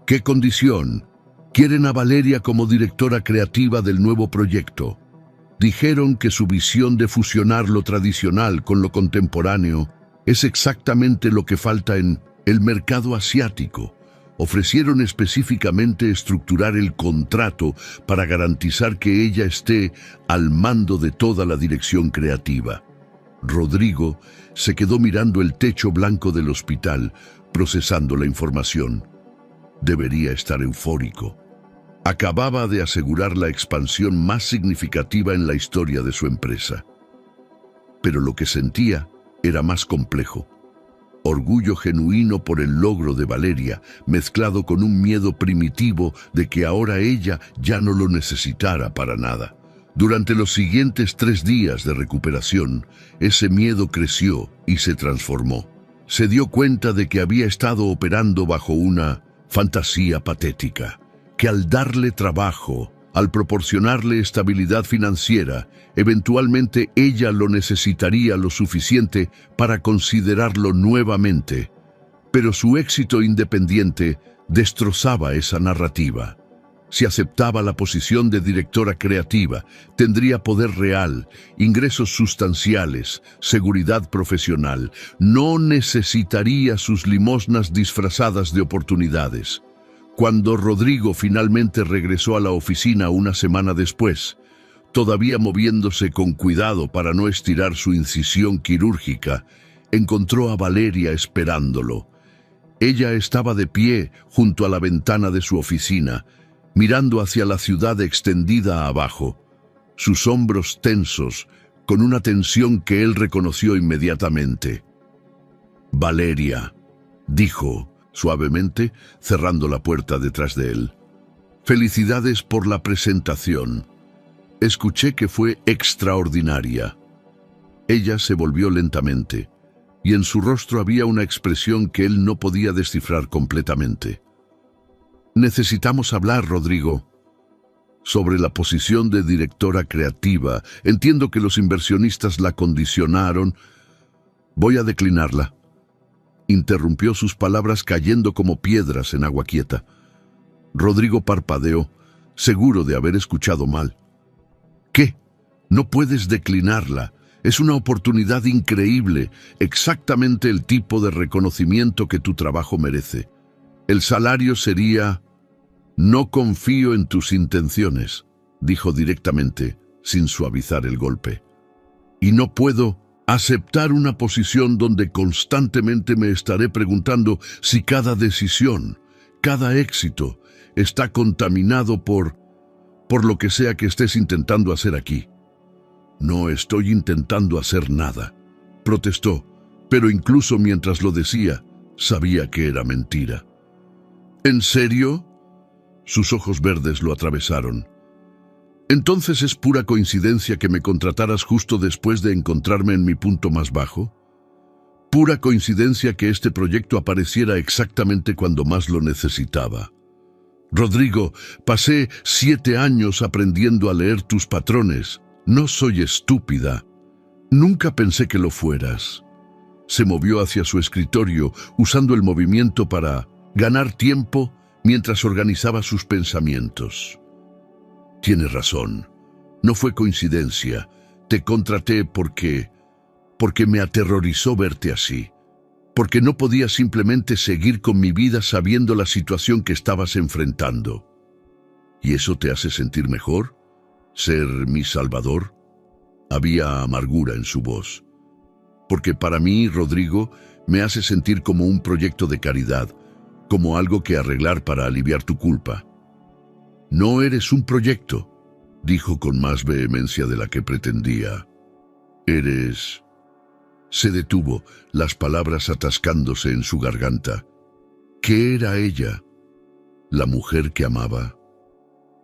¿Qué condición? Quieren a Valeria como directora creativa del nuevo proyecto. Dijeron que su visión de fusionar lo tradicional con lo contemporáneo es exactamente lo que falta en el mercado asiático. Ofrecieron específicamente estructurar el contrato para garantizar que ella esté al mando de toda la dirección creativa. Rodrigo se quedó mirando el techo blanco del hospital, procesando la información. Debería estar eufórico. Acababa de asegurar la expansión más significativa en la historia de su empresa. Pero lo que sentía era más complejo. Orgullo genuino por el logro de Valeria, mezclado con un miedo primitivo de que ahora ella ya no lo necesitara para nada. Durante los siguientes 3 días de recuperación, ese miedo creció y se transformó. Se dio cuenta de que había estado operando bajo una fantasía patética, que al darle trabajo, al proporcionarle estabilidad financiera, eventualmente ella lo necesitaría lo suficiente para considerarlo nuevamente. Pero su éxito independiente destrozaba esa narrativa. Si aceptaba la posición de directora creativa, tendría poder real, ingresos sustanciales, seguridad profesional. No necesitaría sus limosnas disfrazadas de oportunidades. Cuando Rodrigo finalmente regresó a la oficina una semana después, todavía moviéndose con cuidado para no estirar su incisión quirúrgica, encontró a Valeria esperándolo. Ella estaba de pie junto a la ventana de su oficina, mirando hacia la ciudad extendida abajo, sus hombros tensos, con una tensión que él reconoció inmediatamente. «Valeria», dijo suavemente, cerrando la puerta detrás de él. «Felicidades por la presentación. Escuché que fue extraordinaria». Ella se volvió lentamente, y en su rostro había una expresión que él no podía descifrar completamente. «Necesitamos hablar, Rodrigo. Sobre la posición de directora creativa, entiendo que los inversionistas la condicionaron. Voy a declinarla». Interrumpió sus palabras cayendo como piedras en agua quieta. Rodrigo parpadeó, seguro de haber escuchado mal. «¿Qué? No puedes declinarla. Es una oportunidad increíble, exactamente el tipo de reconocimiento que tu trabajo merece. El salario sería...». «No confío en tus intenciones», dijo directamente, sin suavizar el golpe. «Y no puedo aceptar una posición donde constantemente me estaré preguntando si cada decisión, cada éxito, está contaminado por lo que sea que estés intentando hacer aquí». «No estoy intentando hacer nada», protestó, pero incluso mientras lo decía, sabía que era mentira. «¿En serio?». Sus ojos verdes lo atravesaron. «¿Entonces es pura coincidencia que me contrataras justo después de encontrarme en mi punto más bajo? ¿Pura coincidencia que este proyecto apareciera exactamente cuando más lo necesitaba? Rodrigo, pasé 7 años aprendiendo a leer tus patrones. No soy estúpida. Nunca pensé que lo fueras». Se movió hacia su escritorio, usando el movimiento para ganar tiempo mientras organizaba sus pensamientos. «Tienes razón. No fue coincidencia. Te contraté porque me aterrorizó verte así. Porque no podía simplemente seguir con mi vida sabiendo la situación que estabas enfrentando». «¿Y eso te hace sentir mejor? ¿Ser mi salvador?». Había amargura en su voz. «Porque para mí, Rodrigo, me hace sentir como un proyecto de caridad, como algo que arreglar para aliviar tu culpa». «No eres un proyecto», dijo con más vehemencia de la que pretendía. «Eres...». Se detuvo, las palabras atascándose en su garganta. ¿Qué era ella? ¿La mujer que amaba?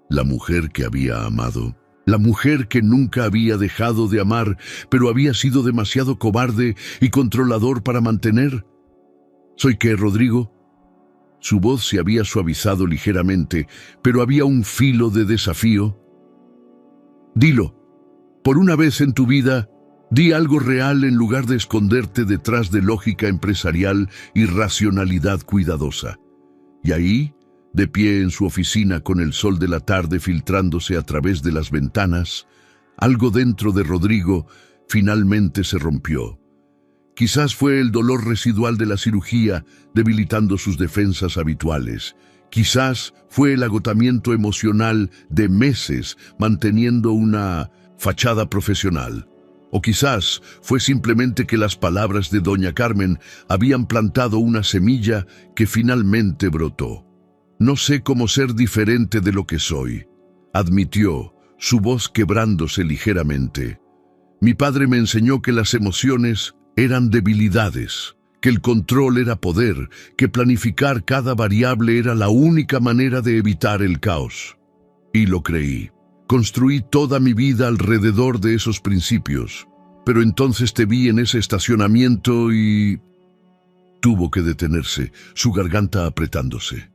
¿La mujer que había amado? ¿La mujer que nunca había dejado de amar, pero había sido demasiado cobarde y controlador para mantener? ¿Soy qué, Rodrigo? Su voz se había suavizado ligeramente, pero había un filo de desafío. «Dilo. Por una vez en tu vida, di algo real en lugar de esconderte detrás de lógica empresarial y racionalidad cuidadosa». Y ahí, de pie en su oficina con el sol de la tarde filtrándose a través de las ventanas, algo dentro de Rodrigo finalmente se rompió. Quizás fue el dolor residual de la cirugía debilitando sus defensas habituales. Quizás fue el agotamiento emocional de meses manteniendo una fachada profesional. O quizás fue simplemente que las palabras de doña Carmen habían plantado una semilla que finalmente brotó. No sé cómo ser diferente de lo que soy, admitió, su voz quebrándose ligeramente. Mi padre me enseñó que las emociones eran debilidades, que el control era poder, que planificar cada variable era la única manera de evitar el caos. Y lo creí. Construí toda mi vida alrededor de esos principios. Pero entonces te vi en ese estacionamiento y... Tuvo que detenerse, su garganta apretándose.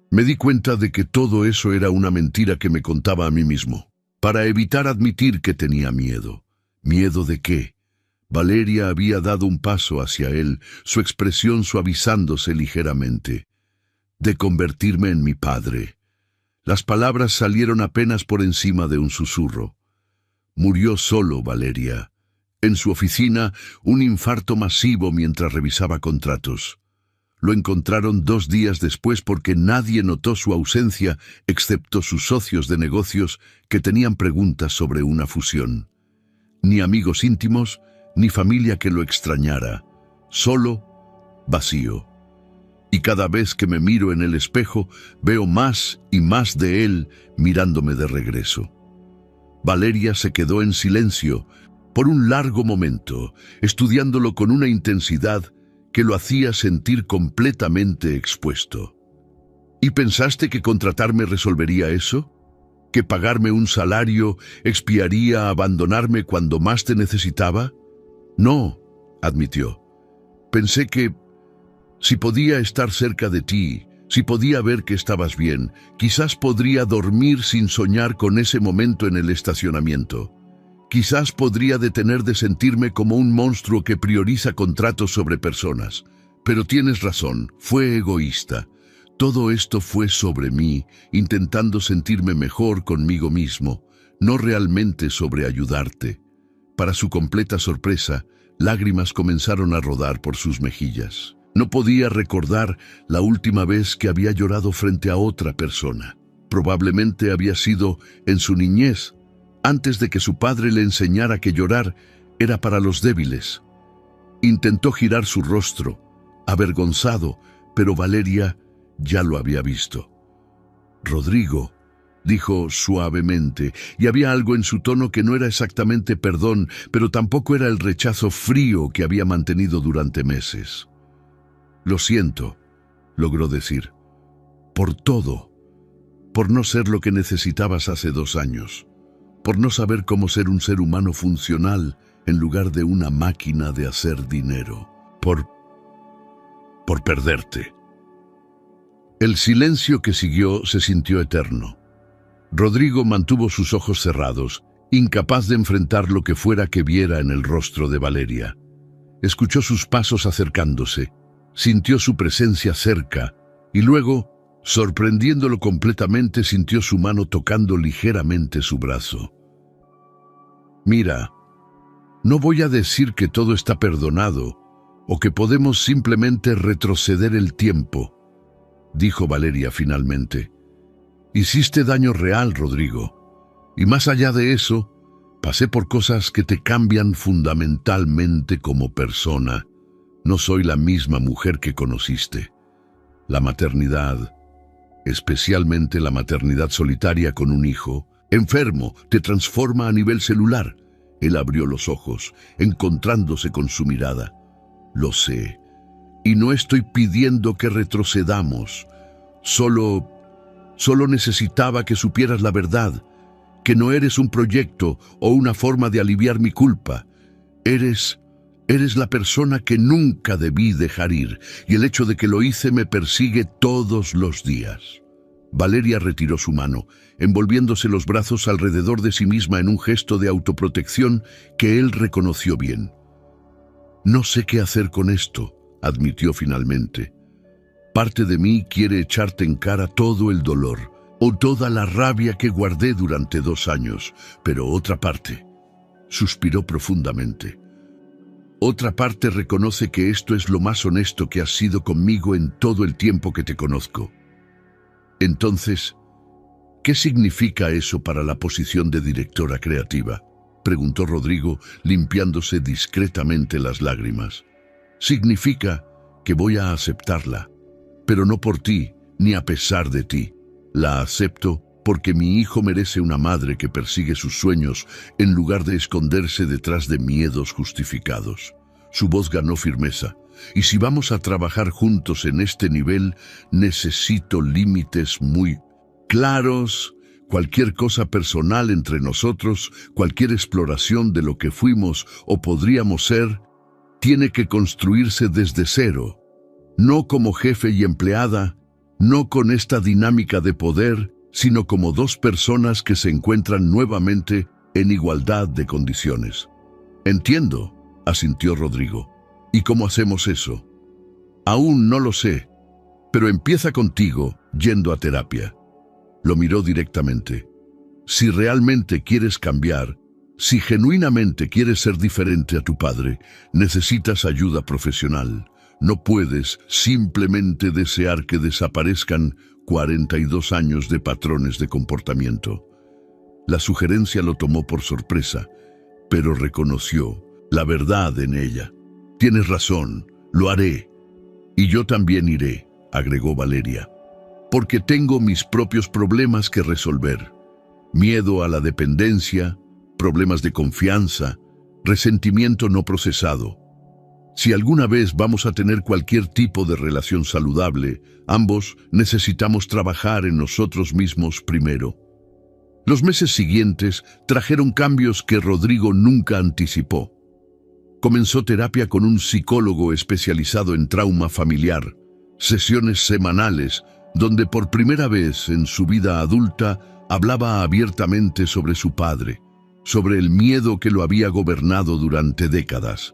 Me di cuenta de que todo eso era una mentira que me contaba a mí mismo, para evitar admitir que tenía miedo. ¿Miedo de qué? Valeria había dado un paso hacia él, su expresión suavizándose ligeramente. De convertirme en mi padre. Las palabras salieron apenas por encima de un susurro. Murió solo, Valeria. En su oficina, un infarto masivo mientras revisaba contratos. Lo encontraron 2 días después porque nadie notó su ausencia excepto sus socios de negocios que tenían preguntas sobre una fusión. Ni amigos íntimos, ni familia que lo extrañara. Solo, vacío. Y cada vez que me miro en el espejo, veo más y más de él mirándome de regreso. Valeria se quedó en silencio por un largo momento, estudiándolo con una intensidad que lo hacía sentir completamente expuesto. ¿Y pensaste que contratarme resolvería eso? ¿Que pagarme un salario expiaría abandonarme cuando más te necesitaba? No, admitió. Pensé que si podía estar cerca de ti, si podía ver que estabas bien, quizás podría dormir sin soñar con ese momento en el estacionamiento. Quizás podría detener de sentirme como un monstruo que prioriza contratos sobre personas. Pero tienes razón, fue egoísta. Todo esto fue sobre mí, intentando sentirme mejor conmigo mismo, no realmente sobre ayudarte. Para su completa sorpresa, lágrimas comenzaron a rodar por sus mejillas. No podía recordar la última vez que había llorado frente a otra persona. Probablemente había sido en su niñez, antes de que su padre le enseñara que llorar era para los débiles. Intentó girar su rostro, avergonzado, pero Valeria ya lo había visto. «Rodrigo», dijo suavemente, y había algo en su tono que no era exactamente perdón, pero tampoco era el rechazo frío que había mantenido durante meses. «Lo siento», logró decir, «por todo, por no ser lo que necesitabas hace 2 años». Por no saber cómo ser un ser humano funcional en lugar de una máquina de hacer dinero. Por perderte. El silencio que siguió se sintió eterno. Rodrigo mantuvo sus ojos cerrados, incapaz de enfrentar lo que fuera que viera en el rostro de Valeria. Escuchó sus pasos acercándose, sintió su presencia cerca, y luego, sorprendiéndolo completamente, sintió su mano tocando ligeramente su brazo. «Mira, no voy a decir que todo está perdonado o que podemos simplemente retroceder el tiempo», dijo Valeria finalmente. «Hiciste daño real, Rodrigo, y más allá de eso, pasé por cosas que te cambian fundamentalmente como persona. No soy la misma mujer que conociste. La maternidad, especialmente la maternidad solitaria con un hijo, enfermo, te transforma a nivel celular». Él abrió los ojos, encontrándose con su mirada. «Lo sé, y no estoy pidiendo que retrocedamos. Solo necesitaba que supieras la verdad, que no eres un proyecto o una forma de aliviar mi culpa. Eres la persona que nunca debí dejar ir, y el hecho de que lo hice me persigue todos los días». Valeria retiró su mano, envolviéndose los brazos alrededor de sí misma en un gesto de autoprotección que él reconoció bien. «No sé qué hacer con esto», admitió finalmente. «Parte de mí quiere echarte en cara todo el dolor o toda la rabia que guardé durante 2 años, pero otra parte», suspiró profundamente. Otra parte reconoce que esto es lo más honesto que has sido conmigo en todo el tiempo que te conozco. Entonces, ¿qué significa eso para la posición de directora creativa?, preguntó Rodrigo, limpiándose discretamente las lágrimas. Significa que voy a aceptarla, pero no por ti, ni a pesar de ti. La acepto porque mi hijo merece una madre que persigue sus sueños en lugar de esconderse detrás de miedos justificados. Su voz ganó firmeza. Y si vamos a trabajar juntos en este nivel, necesito límites muy claros. Cualquier cosa personal entre nosotros, cualquier exploración de lo que fuimos o podríamos ser, tiene que construirse desde cero. No como jefe y empleada, no con esta dinámica de poder, sino como dos personas que se encuentran nuevamente en igualdad de condiciones. Entiendo, asintió Rodrigo. ¿Y cómo hacemos eso? Aún no lo sé, pero empieza contigo yendo a terapia. Lo miró directamente. Si realmente quieres cambiar, si genuinamente quieres ser diferente a tu padre, necesitas ayuda profesional. No puedes simplemente desear que desaparezcan 42 años de patrones de comportamiento. La sugerencia lo tomó por sorpresa, pero reconoció la verdad en ella. Tienes razón, lo haré. Y yo también iré, agregó Valeria, porque tengo mis propios problemas que resolver. Miedo a la dependencia, problemas de confianza, resentimiento no procesado. Si alguna vez vamos a tener cualquier tipo de relación saludable, ambos necesitamos trabajar en nosotros mismos primero. Los meses siguientes trajeron cambios que Rodrigo nunca anticipó. Comenzó terapia con un psicólogo especializado en trauma familiar, sesiones semanales, donde por primera vez en su vida adulta hablaba abiertamente sobre su padre, sobre el miedo que lo había gobernado durante décadas.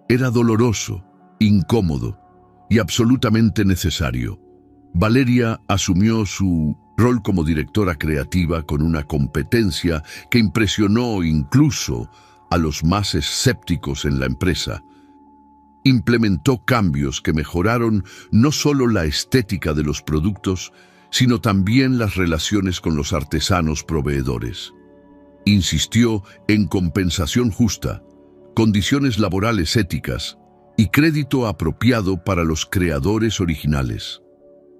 Era doloroso, incómodo y absolutamente necesario. Valeria asumió su rol como directora creativa con una competencia que impresionó incluso a los más escépticos en la empresa. Implementó cambios que mejoraron no solo la estética de los productos, sino también las relaciones con los artesanos proveedores. Insistió en compensación justa, condiciones laborales éticas y crédito apropiado para los creadores originales.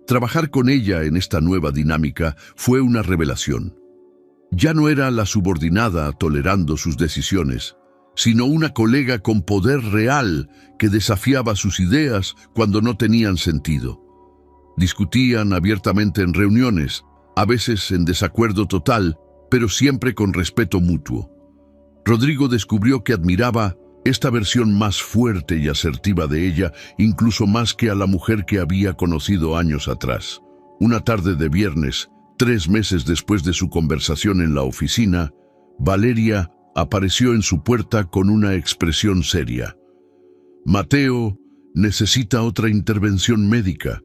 Trabajar con ella en esta nueva dinámica fue una revelación. Ya no era la subordinada tolerando sus decisiones, sino una colega con poder real que desafiaba sus ideas cuando no tenían sentido. Discutían abiertamente en reuniones, a veces en desacuerdo total, pero siempre con respeto mutuo. Rodrigo descubrió que admiraba esta versión más fuerte y asertiva de ella, incluso más que a la mujer que había conocido años atrás. Una tarde de viernes, 3 meses después de su conversación en la oficina, Valeria apareció en su puerta con una expresión seria. Mateo necesita otra intervención médica.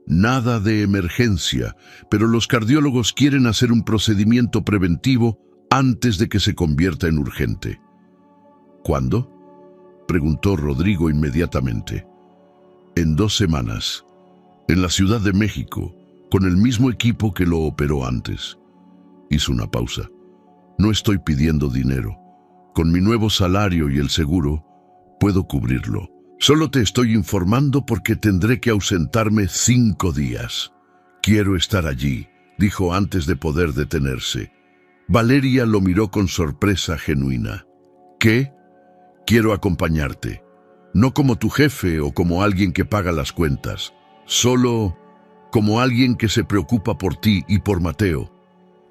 Nada de emergencia, pero los cardiólogos quieren hacer un procedimiento preventivo antes de que se convierta en urgente. ¿Cuándo?, preguntó Rodrigo inmediatamente. En 2 semanas, en la Ciudad de México, con el mismo equipo que lo operó antes. Hizo una pausa. No estoy pidiendo dinero. Con mi nuevo salario y el seguro, puedo cubrirlo. Solo te estoy informando porque tendré que ausentarme 5 días. Quiero estar allí, dijo antes de poder detenerse. Valeria lo miró con sorpresa genuina. ¿Qué? Quiero acompañarte. No como tu jefe o como alguien que paga las cuentas. Solo como alguien que se preocupa por ti y por Mateo.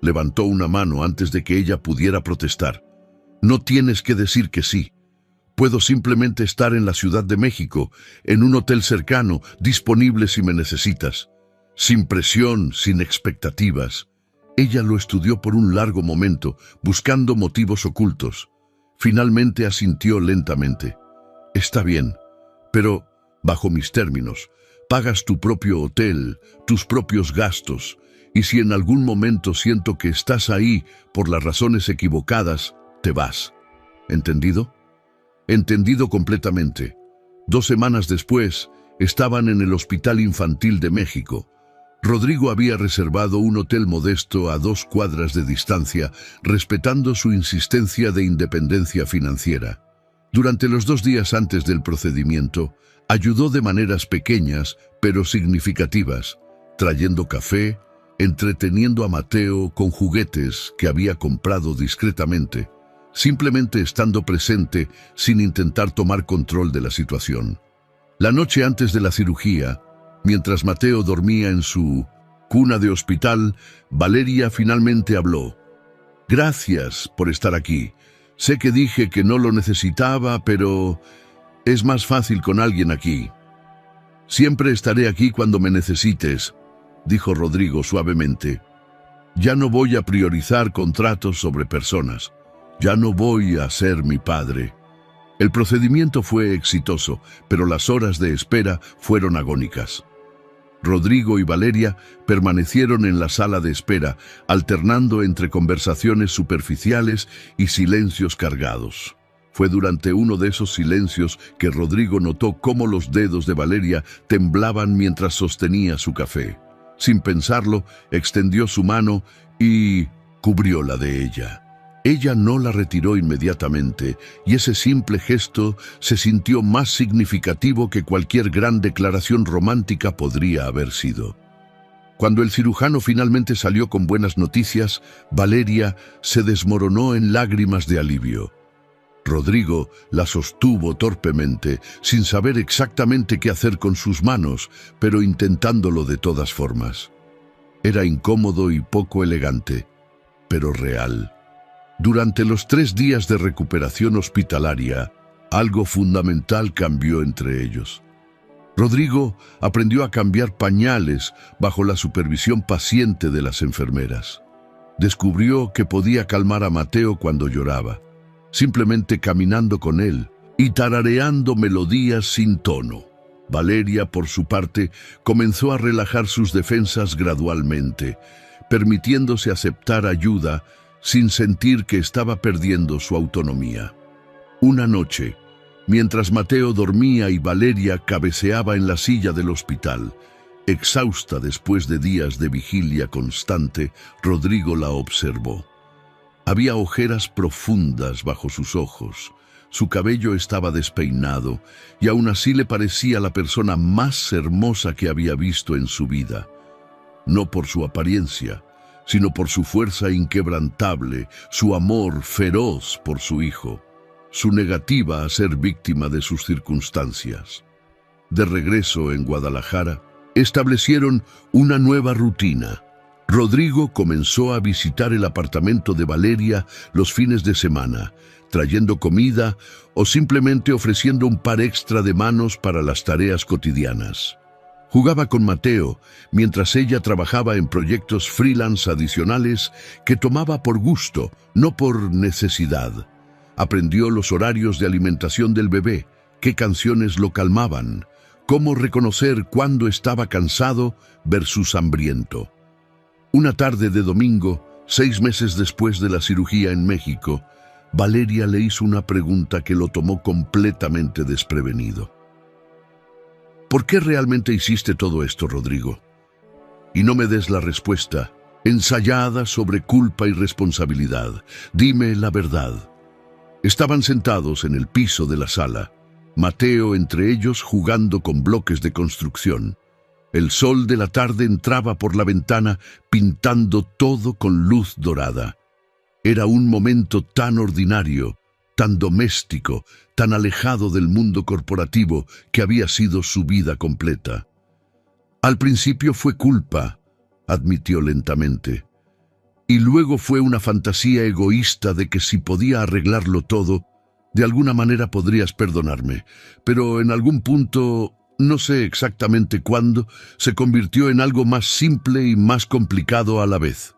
Levantó una mano antes de que ella pudiera protestar. No tienes que decir que sí. Puedo simplemente estar en la Ciudad de México, en un hotel cercano, disponible si me necesitas. Sin presión, sin expectativas. Ella lo estudió por un largo momento, buscando motivos ocultos. Finalmente asintió lentamente. Está bien, pero bajo mis términos. Pagas tu propio hotel, tus propios gastos, y si en algún momento siento que estás ahí por las razones equivocadas, te vas. ¿Entendido? entendido completamente. 2 semanas después, estaban en el Hospital Infantil de México. Rodrigo había reservado un hotel modesto a 2 cuadras de distancia, respetando su insistencia de independencia financiera. Durante los 2 días antes del procedimiento, ayudó de maneras pequeñas, pero significativas, trayendo café, entreteniendo a Mateo con juguetes que había comprado discretamente, simplemente estando presente sin intentar tomar control de la situación. La noche antes de la cirugía, mientras Mateo dormía en su cuna de hospital, Valeria finalmente habló. «Gracias por estar aquí. Sé que dije que no lo necesitaba, pero es más fácil con alguien aquí». «Siempre estaré aquí cuando me necesites», dijo Rodrigo suavemente. «Ya no voy a priorizar contratos sobre personas. Ya no voy a ser mi padre». El procedimiento fue exitoso, pero las horas de espera fueron agónicas. Rodrigo y Valeria permanecieron en la sala de espera, alternando entre conversaciones superficiales y silencios cargados. Fue durante uno de esos silencios que Rodrigo notó cómo los dedos de Valeria temblaban mientras sostenía su café. Sin pensarlo, extendió su mano y cubrió la de ella. Ella no la retiró inmediatamente, y ese simple gesto se sintió más significativo que cualquier gran declaración romántica podría haber sido. Cuando el cirujano finalmente salió con buenas noticias, Valeria se desmoronó en lágrimas de alivio. Rodrigo la sostuvo torpemente, sin saber exactamente qué hacer con sus manos, pero intentándolo de todas formas. Era incómodo y poco elegante, pero real. Durante los 3 días de recuperación hospitalaria, algo fundamental cambió entre ellos. Rodrigo aprendió a cambiar pañales bajo la supervisión paciente de las enfermeras. Descubrió que podía calmar a Mateo cuando lloraba, simplemente caminando con él y tarareando melodías sin tono. Valeria, por su parte, comenzó a relajar sus defensas gradualmente, permitiéndose aceptar ayuda sin sentir que estaba perdiendo su autonomía. Una noche, mientras Mateo dormía y Valeria cabeceaba en la silla del hospital, exhausta después de días de vigilia constante, Rodrigo la observó. Había ojeras profundas bajo sus ojos, su cabello estaba despeinado y aún así le parecía la persona más hermosa que había visto en su vida. No por su apariencia, sino por su fuerza inquebrantable, su amor feroz por su hijo, su negativa a ser víctima de sus circunstancias. De regreso en Guadalajara, establecieron una nueva rutina. Rodrigo comenzó a visitar el apartamento de Valeria los fines de semana, trayendo comida o simplemente ofreciendo un par extra de manos para las tareas cotidianas. Jugaba con Mateo, mientras ella trabajaba en proyectos freelance adicionales que tomaba por gusto, no por necesidad. Aprendió los horarios de alimentación del bebé, qué canciones lo calmaban, cómo reconocer cuándo estaba cansado versus hambriento. Una tarde de domingo, 6 meses después de la cirugía en México, Valeria le hizo una pregunta que lo tomó completamente desprevenido. ¿Por qué realmente hiciste todo esto, Rodrigo? Y no me des la respuesta ensayada sobre culpa y responsabilidad. Dime la verdad. Estaban sentados en el piso de la sala, Mateo entre ellos jugando con bloques de construcción. El sol de la tarde entraba por la ventana pintando todo con luz dorada. Era un momento tan ordinario, tan doméstico, tan alejado del mundo corporativo que había sido su vida completa. Al principio fue culpa, admitió lentamente, y luego fue una fantasía egoísta de que si podía arreglarlo todo, de alguna manera podrías perdonarme, pero en algún punto, no sé exactamente cuándo, se convirtió en algo más simple y más complicado a la vez.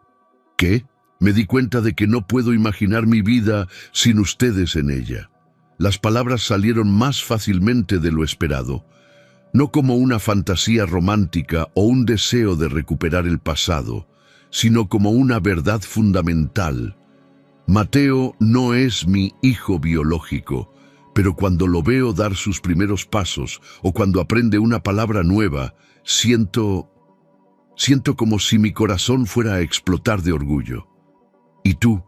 ¿Qué? Me di cuenta de que no puedo imaginar mi vida sin ustedes en ella. Las palabras salieron más fácilmente de lo esperado, no como una fantasía romántica o un deseo de recuperar el pasado, sino como una verdad fundamental. Mateo no es mi hijo biológico, pero cuando lo veo dar sus primeros pasos o cuando aprende una palabra nueva, siento como si mi corazón fuera a explotar de orgullo. Y tú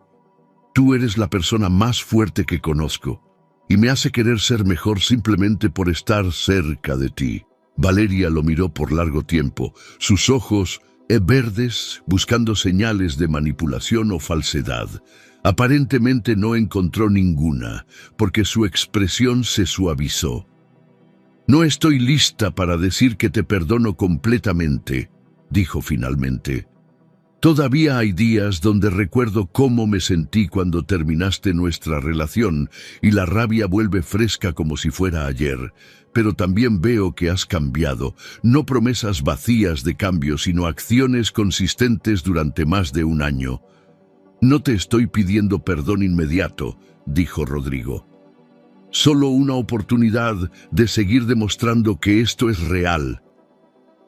eres la persona más fuerte que conozco, y me hace querer ser mejor simplemente por estar cerca de ti. Valeria lo miró por largo tiempo, sus ojos verdes, buscando señales de manipulación o falsedad. Aparentemente no encontró ninguna, porque su expresión se suavizó. «No estoy lista para decir que te perdono completamente», dijo finalmente. «Todavía hay días donde recuerdo cómo me sentí cuando terminaste nuestra relación y la rabia vuelve fresca como si fuera ayer. Pero también veo que has cambiado, no promesas vacías de cambio, sino acciones consistentes durante más de un año». «No te estoy pidiendo perdón inmediato», dijo Rodrigo. «Solo una oportunidad de seguir demostrando que esto es real.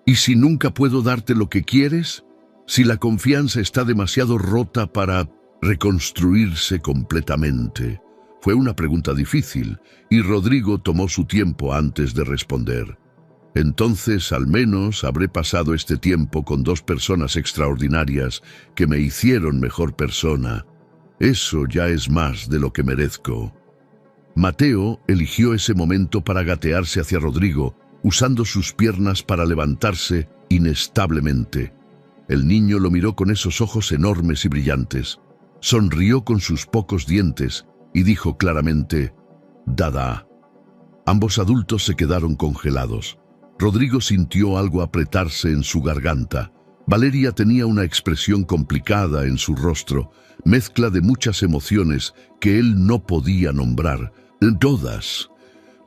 ¿Y si nunca puedo darte lo que quieres? Si la confianza está demasiado rota para reconstruirse completamente». Fue una pregunta difícil, y Rodrigo tomó su tiempo antes de responder. «Entonces, al menos, habré pasado este tiempo con dos personas extraordinarias que me hicieron mejor persona. Eso ya es más de lo que merezco». Mateo eligió ese momento para gatearse hacia Rodrigo, usando sus piernas para levantarse inestablemente. El niño lo miró con esos ojos enormes y brillantes. Sonrió con sus pocos dientes y dijo claramente: «Dada». Ambos adultos se quedaron congelados. Rodrigo sintió algo apretarse en su garganta. Valeria tenía una expresión complicada en su rostro, mezcla de muchas emociones que él no podía nombrar. «Todas.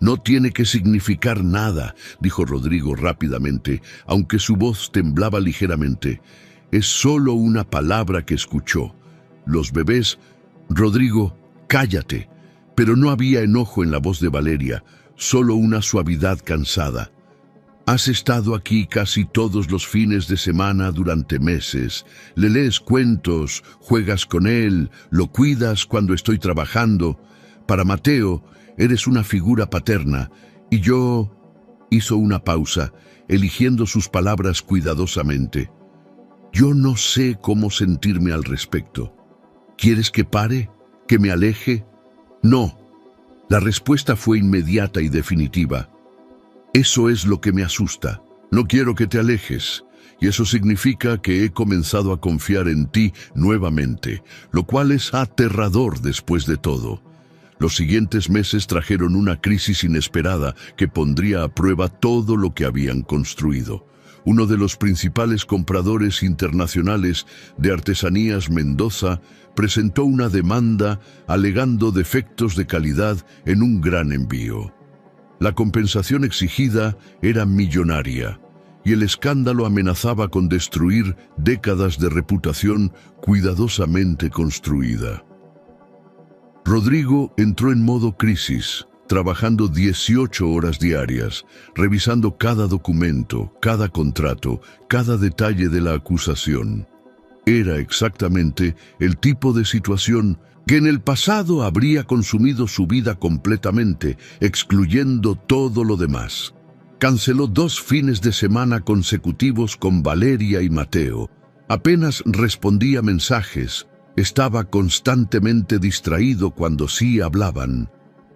No tiene que significar nada», dijo Rodrigo rápidamente, aunque su voz temblaba ligeramente. «Es solo una palabra que escuchó. Los bebés...» «Rodrigo, cállate». Pero no había enojo en la voz de Valeria, solo una suavidad cansada. «Has estado aquí casi todos los fines de semana durante meses. Le lees cuentos, juegas con él, lo cuidas cuando estoy trabajando. Para Mateo, eres una figura paterna, y yo...» Hizo una pausa, eligiendo sus palabras cuidadosamente. «Yo no sé cómo sentirme al respecto. ¿Quieres que pare? ¿Que me aleje?» «No». La respuesta fue inmediata y definitiva. «Eso es lo que me asusta. No quiero que te alejes. Y eso significa que he comenzado a confiar en ti nuevamente, lo cual es aterrador después de todo». Los siguientes meses trajeron una crisis inesperada que pondría a prueba todo lo que habían construido. Uno de los principales compradores internacionales de artesanías, Mendoza, presentó una demanda alegando defectos de calidad en un gran envío. La compensación exigida era millonaria, y el escándalo amenazaba con destruir décadas de reputación cuidadosamente construida. Rodrigo entró en modo crisis, trabajando 18 horas diarias, revisando cada documento, cada contrato, cada detalle de la acusación. Era exactamente el tipo de situación que en el pasado habría consumido su vida completamente, excluyendo todo lo demás. Canceló 2 fines de semana consecutivos con Valeria y Mateo. Apenas respondía mensajes. Estaba constantemente distraído cuando sí hablaban.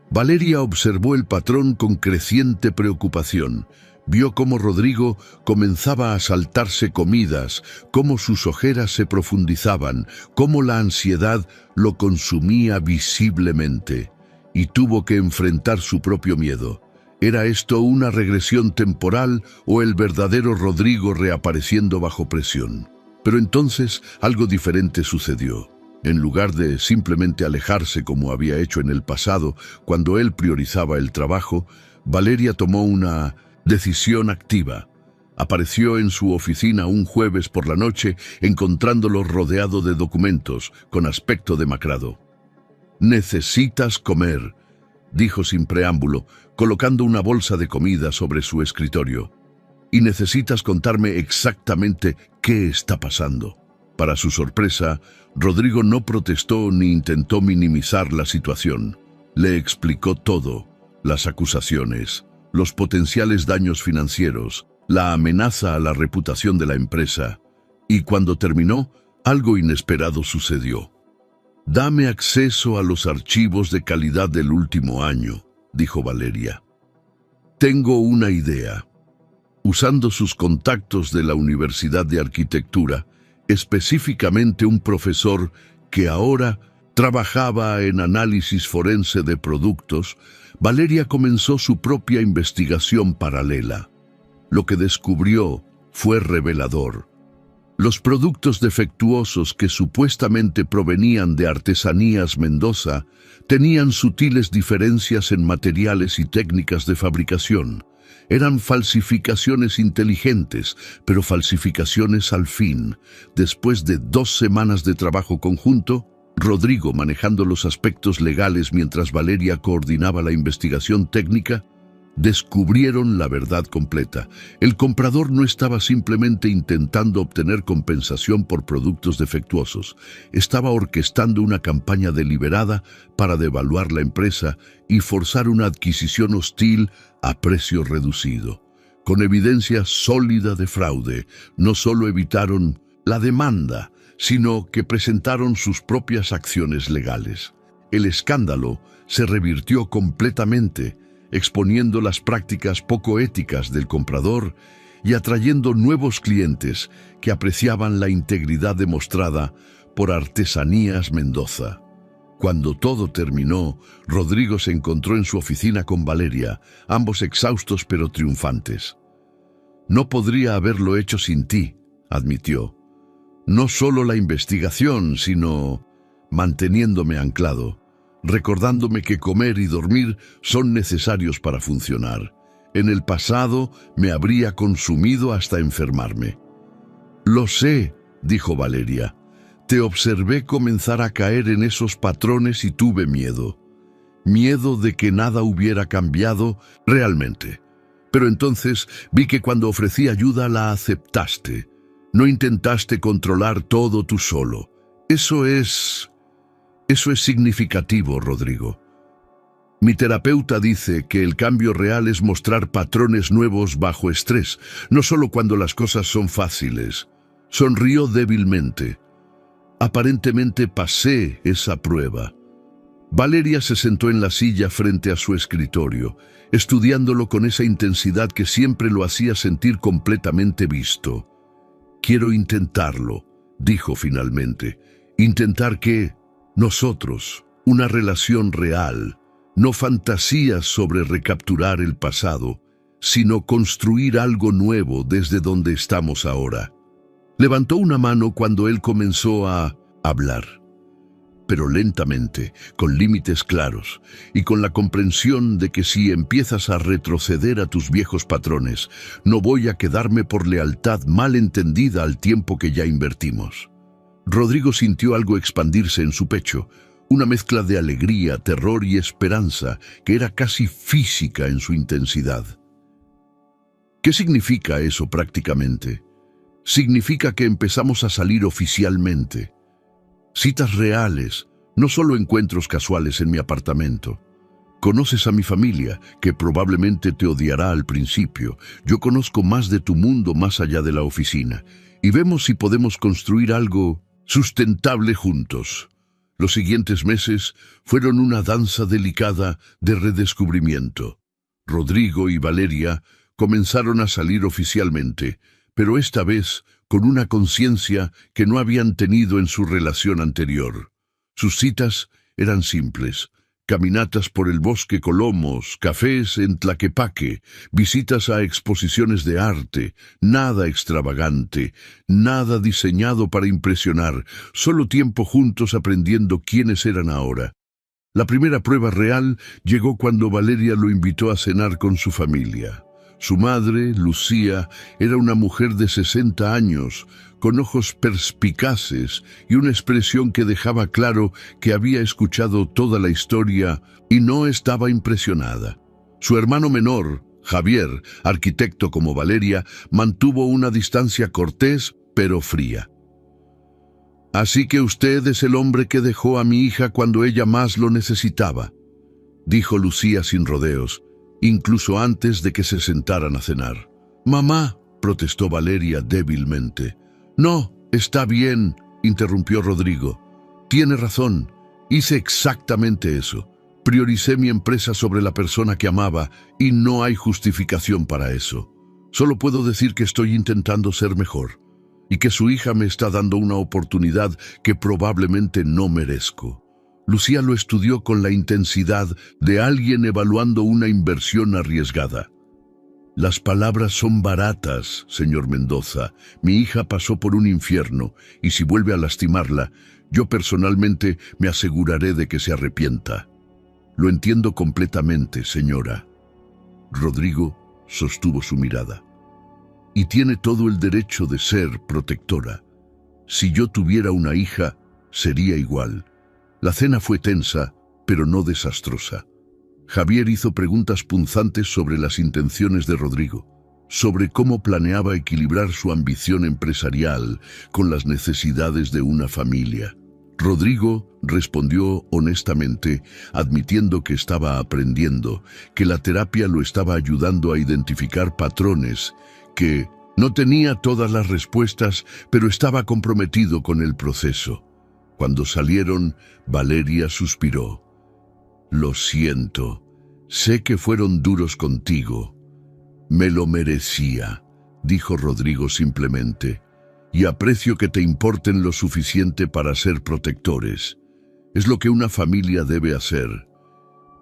Valeria observó el patrón con creciente preocupación. Vio cómo Rodrigo comenzaba a saltarse comidas, cómo sus ojeras se profundizaban, cómo la ansiedad lo consumía visiblemente. Y tuvo que enfrentar su propio miedo. ¿Era esto una regresión temporal o el verdadero Rodrigo reapareciendo bajo presión? Pero entonces algo diferente sucedió. En lugar de simplemente alejarse como había hecho en el pasado, cuando él priorizaba el trabajo, Valeria tomó una decisión activa. Apareció en su oficina un jueves por la noche, encontrándolo rodeado de documentos, con aspecto demacrado. «Necesitas comer», dijo sin preámbulo, colocando una bolsa de comida sobre su escritorio. «Y necesitas contarme exactamente qué está pasando». Para su sorpresa, Rodrigo no protestó ni intentó minimizar la situación. Le explicó todo: las acusaciones, los potenciales daños financieros, la amenaza a la reputación de la empresa. Y cuando terminó, algo inesperado sucedió. «Dame acceso a los archivos de calidad del último año», dijo Valeria. «Tengo una idea». Usando sus contactos de la Universidad de Arquitectura, específicamente un profesor que ahora trabajaba en análisis forense de productos, Valeria comenzó su propia investigación paralela. Lo que descubrió fue revelador. Los productos defectuosos que supuestamente provenían de Artesanías Mendoza tenían sutiles diferencias en materiales y técnicas de fabricación. Eran falsificaciones inteligentes, pero falsificaciones al fin. Después de 2 semanas de trabajo conjunto, Rodrigo manejando los aspectos legales mientras Valeria coordinaba la investigación técnica, descubrieron la verdad completa. El comprador no estaba simplemente intentando obtener compensación por productos defectuosos. Estaba orquestando una campaña deliberada para devaluar la empresa y forzar una adquisición hostil a precio reducido. Con evidencia sólida de fraude, no solo evitaron la demanda, sino que presentaron sus propias acciones legales. El escándalo se revirtió completamente, exponiendo las prácticas poco éticas del comprador y atrayendo nuevos clientes que apreciaban la integridad demostrada por Artesanías Mendoza. Cuando todo terminó, Rodrigo se encontró en su oficina con Valeria, ambos exhaustos pero triunfantes. «No podría haberlo hecho sin ti», admitió. «No solo la investigación, sino manteniéndome anclado, recordándome que comer y dormir son necesarios para funcionar. En el pasado me habría consumido hasta enfermarme». «Lo sé», dijo Valeria. «Te observé comenzar a caer en esos patrones y tuve miedo. Miedo de que nada hubiera cambiado realmente. Pero entonces vi que cuando ofrecí ayuda la aceptaste. No intentaste controlar todo tú solo. Eso es significativo, Rodrigo. Mi terapeuta dice que el cambio real es mostrar patrones nuevos bajo estrés, no solo cuando las cosas son fáciles». Sonrió débilmente. «Aparentemente pasé esa prueba». Valeria se sentó en la silla frente a su escritorio, estudiándolo con esa intensidad que siempre lo hacía sentir completamente visto. «Quiero intentarlo», dijo finalmente. «Intentar que nosotros, una relación real, no fantasías sobre recapturar el pasado, sino construir algo nuevo desde donde estamos ahora». Levantó una mano cuando él comenzó a hablar, pero lentamente, con límites claros, y con la comprensión de que si empiezas a retroceder a tus viejos patrones, no voy a quedarme por lealtad mal entendida al tiempo que ya invertimos. Rodrigo sintió algo expandirse en su pecho, una mezcla de alegría, terror y esperanza que era casi física en su intensidad. ¿Qué significa eso prácticamente? Significa que empezamos a salir oficialmente. Citas reales, no solo encuentros casuales en mi apartamento. Conoces a mi familia, que probablemente te odiará al principio. Yo conozco más de tu mundo más allá de la oficina. Y vemos si podemos construir algo sustentable juntos. Los siguientes meses fueron una danza delicada de redescubrimiento. Rodrigo y Valeria comenzaron a salir oficialmente, pero esta vez con una conciencia que no habían tenido en su relación anterior. Sus citas eran simples: caminatas por el bosque Colomos, cafés en Tlaquepaque, visitas a exposiciones de arte, nada extravagante, nada diseñado para impresionar, solo tiempo juntos aprendiendo quiénes eran ahora. La primera prueba real llegó cuando Valeria lo invitó a cenar con su familia. Su madre, Lucía, era una mujer de 60 años, con ojos perspicaces y una expresión que dejaba claro que había escuchado toda la historia y no estaba impresionada. Su hermano menor, Javier, arquitecto como Valeria, mantuvo una distancia cortés pero fría. «Así que usted es el hombre que dejó a mi hija cuando ella más lo necesitaba». dijo Lucía sin rodeos, incluso antes de que se sentaran a cenar. «Mamá», protestó Valeria débilmente. «No, está bien», interrumpió Rodrigo. «Tiene razón, hice exactamente eso. Prioricé mi empresa sobre la persona que amaba y no hay justificación para eso. Solo puedo decir que estoy intentando ser mejor y que su hija me está dando una oportunidad que probablemente no merezco». Lucía lo estudió con la intensidad de alguien evaluando una inversión arriesgada. «Las palabras son baratas, señor Mendoza. Mi hija pasó por un infierno y si vuelve a lastimarla, yo personalmente me aseguraré de que se arrepienta». «Lo entiendo completamente, señora». Rodrigo sostuvo su mirada. «Y tiene todo el derecho de ser protectora. Si yo tuviera una hija, sería igual». La cena fue tensa, pero no desastrosa. Javier hizo preguntas punzantes sobre las intenciones de Rodrigo, sobre cómo planeaba equilibrar su ambición empresarial con las necesidades de una familia. Rodrigo respondió honestamente, admitiendo que estaba aprendiendo, que la terapia lo estaba ayudando a identificar patrones, que no tenía todas las respuestas, pero estaba comprometido con el proceso. Cuando salieron, Valeria suspiró. «Lo siento, sé que fueron duros contigo». «Me lo merecía», dijo Rodrigo simplemente, «y aprecio que te importen lo suficiente para ser protectores. Es lo que una familia debe hacer».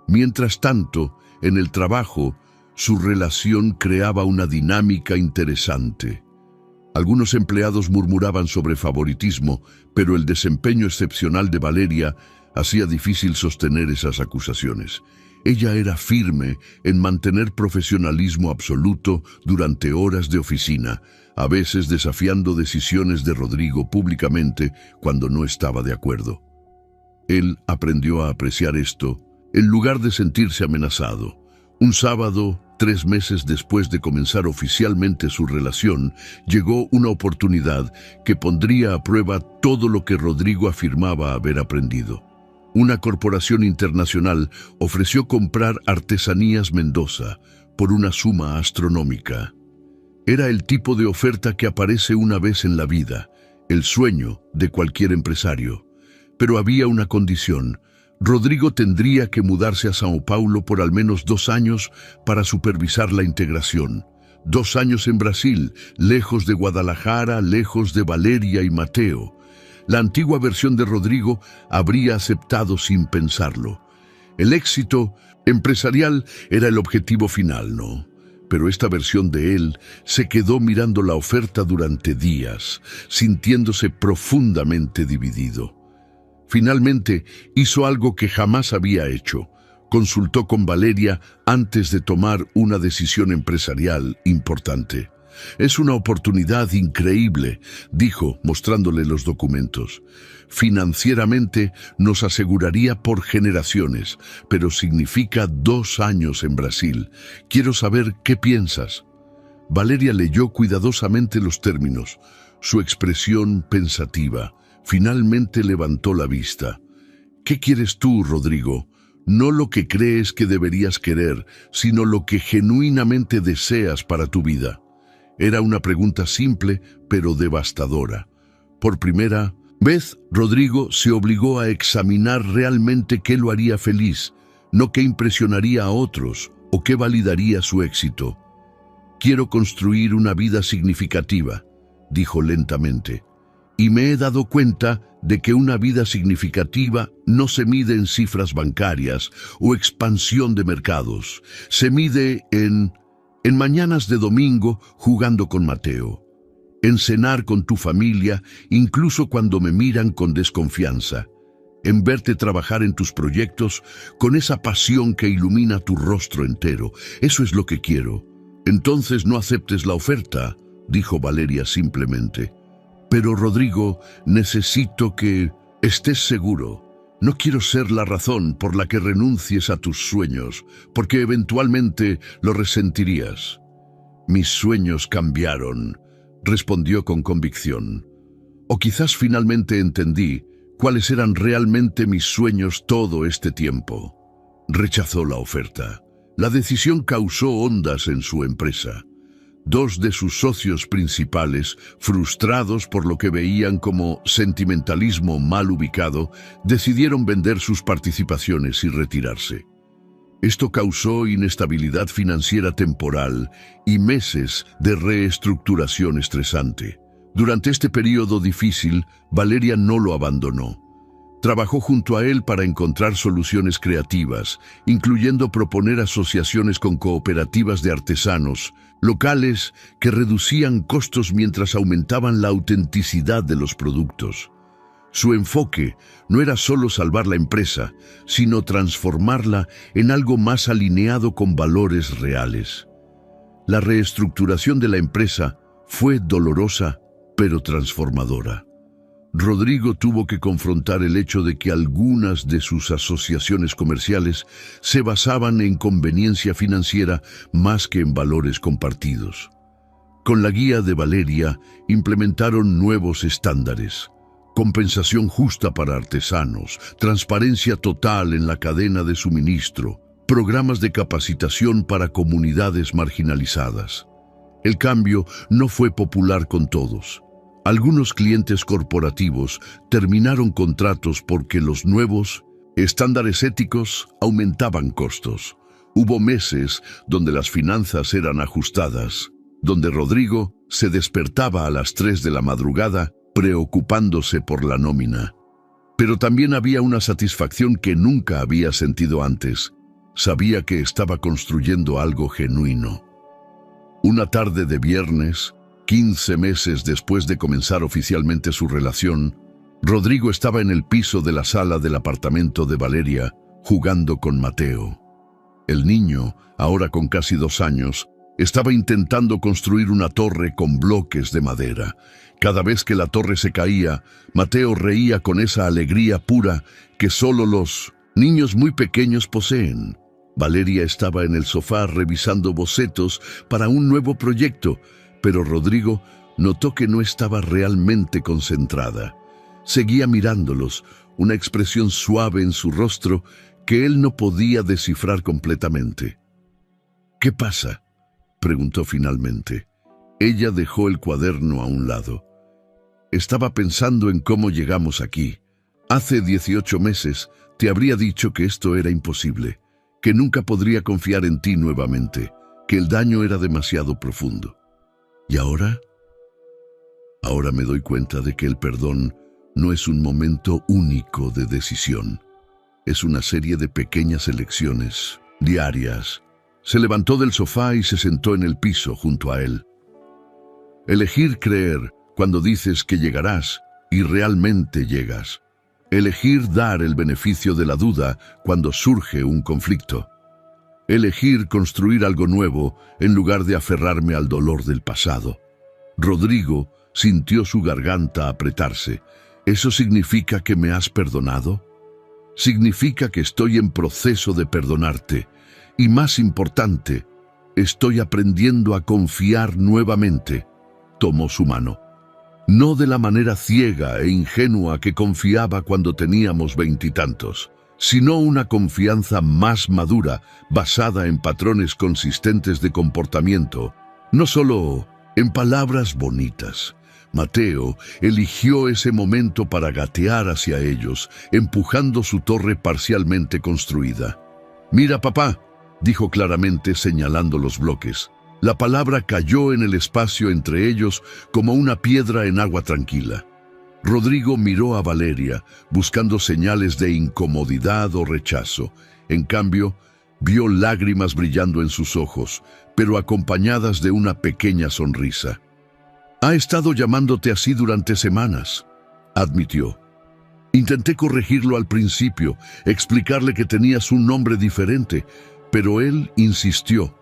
Mientras tanto, en el trabajo, su relación creaba una dinámica interesante. Algunos empleados murmuraban sobre favoritismo, pero el desempeño excepcional de Valeria hacía difícil sostener esas acusaciones. Ella era firme en mantener profesionalismo absoluto durante horas de oficina, a veces desafiando decisiones de Rodrigo públicamente cuando no estaba de acuerdo. Él aprendió a apreciar esto, en lugar de sentirse amenazado. Un sábado, 3 meses después de comenzar oficialmente su relación, llegó una oportunidad que pondría a prueba todo lo que Rodrigo afirmaba haber aprendido. Una corporación internacional ofreció comprar Artesanías Mendoza por una suma astronómica. Era el tipo de oferta que aparece una vez en la vida, el sueño de cualquier empresario. Pero había una condición. Rodrigo tendría que mudarse a Sao Paulo por al menos 2 años para supervisar la integración. 2 años en Brasil, lejos de Guadalajara, lejos de Valeria y Mateo. La antigua versión de Rodrigo habría aceptado sin pensarlo. El éxito empresarial era el objetivo final, ¿no? Pero esta versión de él se quedó mirando la oferta durante días, sintiéndose profundamente dividido. Finalmente, hizo algo que jamás había hecho. Consultó con Valeria antes de tomar una decisión empresarial importante. «Es una oportunidad increíble», dijo, mostrándole los documentos. «Financieramente nos aseguraría por generaciones, pero significa 2 años en Brasil. Quiero saber qué piensas». Valeria leyó cuidadosamente los términos, su expresión pensativa. Finalmente levantó la vista. «¿Qué quieres tú, Rodrigo? No lo que crees que deberías querer, sino lo que genuinamente deseas para tu vida». Era una pregunta simple, pero devastadora. Por primera vez, Rodrigo se obligó a examinar realmente qué lo haría feliz, no qué impresionaría a otros o qué validaría su éxito. «Quiero construir una vida significativa», dijo lentamente. «Y me he dado cuenta de que una vida significativa no se mide en cifras bancarias o expansión de mercados. Se mide en mañanas de domingo jugando con Mateo, en cenar con tu familia incluso cuando me miran con desconfianza, en verte trabajar en tus proyectos con esa pasión que ilumina tu rostro entero. Eso es lo que quiero». «Entonces no aceptes la oferta», dijo Valeria simplemente. «Pero Rodrigo, necesito que estés seguro. No quiero ser la razón por la que renuncies a tus sueños, porque eventualmente lo resentirías». «Mis sueños cambiaron», respondió con convicción. «O quizás finalmente entendí cuáles eran realmente mis sueños todo este tiempo». rechazó la oferta. La decisión causó ondas en su empresa. Dos de sus socios principales, frustrados por lo que veían como sentimentalismo mal ubicado, decidieron vender sus participaciones y retirarse. Esto causó inestabilidad financiera temporal y meses de reestructuración estresante. Durante este periodo difícil, Valeria no lo abandonó. Trabajó junto a él para encontrar soluciones creativas, incluyendo proponer asociaciones con cooperativas de artesanos locales que reducían costos mientras aumentaban la autenticidad de los productos. Su enfoque no era solo salvar la empresa, sino transformarla en algo más alineado con valores reales. La reestructuración de la empresa fue dolorosa, pero transformadora. Rodrigo tuvo que confrontar el hecho de que algunas de sus asociaciones comerciales se basaban en conveniencia financiera más que en valores compartidos. Con la guía de Valeria, implementaron nuevos estándares: compensación justa para artesanos, transparencia total en la cadena de suministro, programas de capacitación para comunidades marginalizadas. El cambio no fue popular con todos. Algunos clientes corporativos terminaron contratos porque los nuevos estándares éticos aumentaban costos. Hubo meses donde las finanzas eran ajustadas, donde Rodrigo se despertaba a las 3 de la madrugada preocupándose por la nómina. Pero también había una satisfacción que nunca había sentido antes. Sabía que estaba construyendo algo genuino. Una tarde de viernes, 15 meses después de comenzar oficialmente su relación, Rodrigo estaba en el piso de la sala del apartamento de Valeria, jugando con Mateo. El niño, ahora con casi 2 años, estaba intentando construir una torre con bloques de madera. Cada vez que la torre se caía, Mateo reía con esa alegría pura que solo los niños muy pequeños poseen. Valeria estaba en el sofá revisando bocetos para un nuevo proyecto, pero Rodrigo notó que no estaba realmente concentrada. Seguía mirándolos, una expresión suave en su rostro que él no podía descifrar completamente. «¿Qué pasa?», preguntó finalmente. Ella dejó el cuaderno a un lado. «Estaba pensando en cómo llegamos aquí. Hace 18 meses te habría dicho que esto era imposible, que nunca podría confiar en ti nuevamente, que el daño era demasiado profundo. ¿Y ahora? Ahora me doy cuenta de que el perdón no es un momento único de decisión. Es una serie de pequeñas elecciones, diarias». Se levantó del sofá y se sentó en el piso junto a él. Elegir creer cuando dices que llegarás y realmente llegas. Elegir dar el beneficio de la duda cuando surge un conflicto. Elegir construir algo nuevo en lugar de aferrarme al dolor del pasado. Rodrigo sintió su garganta apretarse. ¿Eso significa que me has perdonado? Significa que estoy en proceso de perdonarte. Y más importante, estoy aprendiendo a confiar nuevamente. Tomó su mano. No de la manera ciega e ingenua que confiaba cuando teníamos 20 y tantos, sino una confianza más madura, basada en patrones consistentes de comportamiento, no solo en palabras bonitas. Mateo eligió ese momento para gatear hacia ellos, empujando su torre parcialmente construida. «Mira, papá», dijo claramente señalando los bloques. La palabra cayó en el espacio entre ellos como una piedra en agua tranquila. Rodrigo miró a Valeria, buscando señales de incomodidad o rechazo. En cambio, vio lágrimas brillando en sus ojos, pero acompañadas de una pequeña sonrisa. «Ha estado llamándote así durante semanas», admitió. «Intenté corregirlo al principio, explicarle que tenías un nombre diferente, pero él insistió.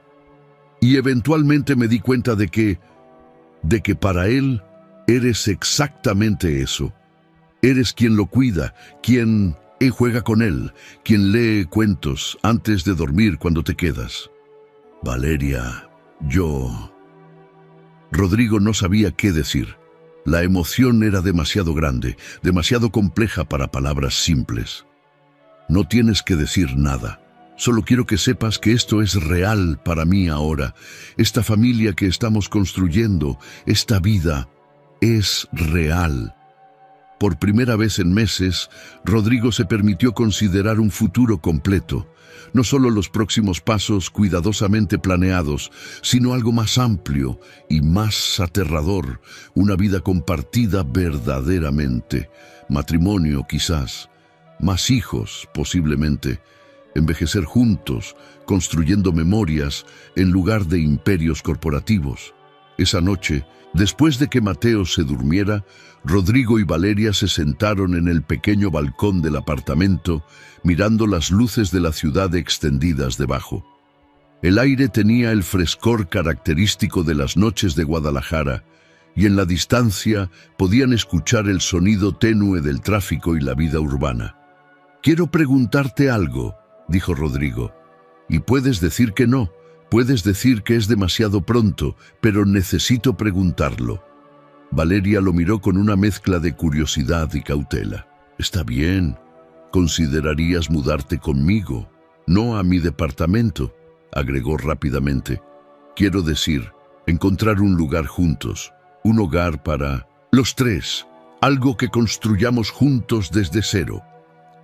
Y eventualmente me di cuenta de que para él eres exactamente eso. Eres quien lo cuida, quien juega con él, quien lee cuentos antes de dormir cuando te quedas». «Valeria, yo...» Rodrigo no sabía qué decir. La emoción era demasiado grande, demasiado compleja para palabras simples. «No tienes que decir nada. Solo quiero que sepas que esto es real para mí ahora. Esta familia que estamos construyendo, esta vida, es real. Por primera vez en meses, Rodrigo se permitió considerar un futuro completo. No solo los próximos pasos cuidadosamente planeados, sino algo más amplio y más aterrador, una vida compartida verdaderamente. Matrimonio, quizás. Más hijos, posiblemente. Envejecer juntos, construyendo memorias en lugar de imperios corporativos. Esa noche, después de que Mateo se durmiera, Rodrigo y Valeria se sentaron en el pequeño balcón del apartamento, mirando las luces de la ciudad extendidas debajo. El aire tenía el frescor característico de las noches de Guadalajara, y en la distancia podían escuchar el sonido tenue del tráfico y la vida urbana. «Quiero preguntarte algo», dijo Rodrigo, «y puedes decir que no, puedes decir que es demasiado pronto, pero necesito preguntarlo». Valeria lo miró con una mezcla de curiosidad y cautela. «Está bien. ¿Considerarías mudarte conmigo? No a mi departamento», agregó rápidamente. «Quiero decir, encontrar un lugar juntos, un hogar para los tres, algo que construyamos juntos desde cero».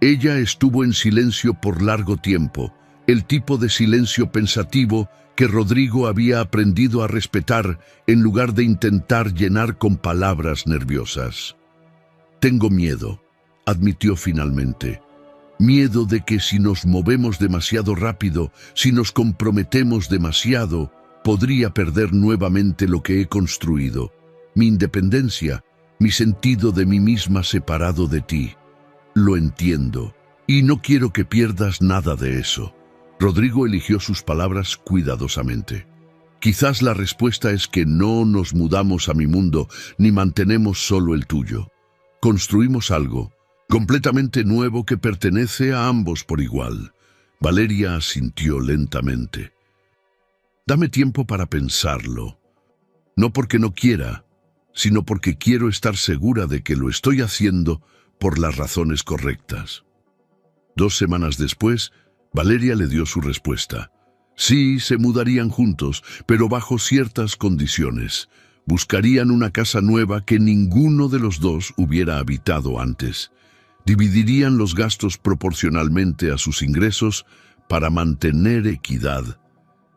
Ella estuvo en silencio por largo tiempo, el tipo de silencio pensativo que Rodrigo había aprendido a respetar en lugar de intentar llenar con palabras nerviosas. «Tengo miedo», admitió finalmente. «Miedo de que si nos movemos demasiado rápido, si nos comprometemos demasiado, podría perder nuevamente lo que he construido, mi independencia, mi sentido de mí misma separado de ti. Lo entiendo, y no quiero que pierdas nada de eso». Rodrigo eligió sus palabras cuidadosamente. «Quizás la respuesta es que no nos mudamos a mi mundo, ni mantenemos solo el tuyo. Construimos algo completamente nuevo que pertenece a ambos por igual». Valeria asintió lentamente. «Dame tiempo para pensarlo. No porque no quiera, sino porque quiero estar segura de que lo estoy haciendo por las razones correctas». 2 semanas después, Valeria le dio su respuesta. Sí, se mudarían juntos, pero bajo ciertas condiciones. Buscarían una casa nueva que ninguno de los dos hubiera habitado antes. Dividirían los gastos proporcionalmente a sus ingresos para mantener equidad.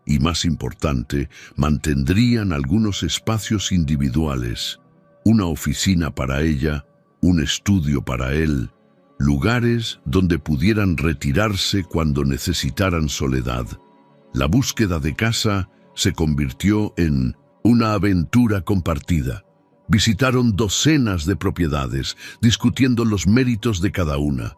Y más importante, mantendrían algunos espacios individuales. Una oficina para ella, un estudio para él, lugares donde pudieran retirarse cuando necesitaran soledad. La búsqueda de casa se convirtió en una aventura compartida. Visitaron docenas de propiedades, discutiendo los méritos de cada una.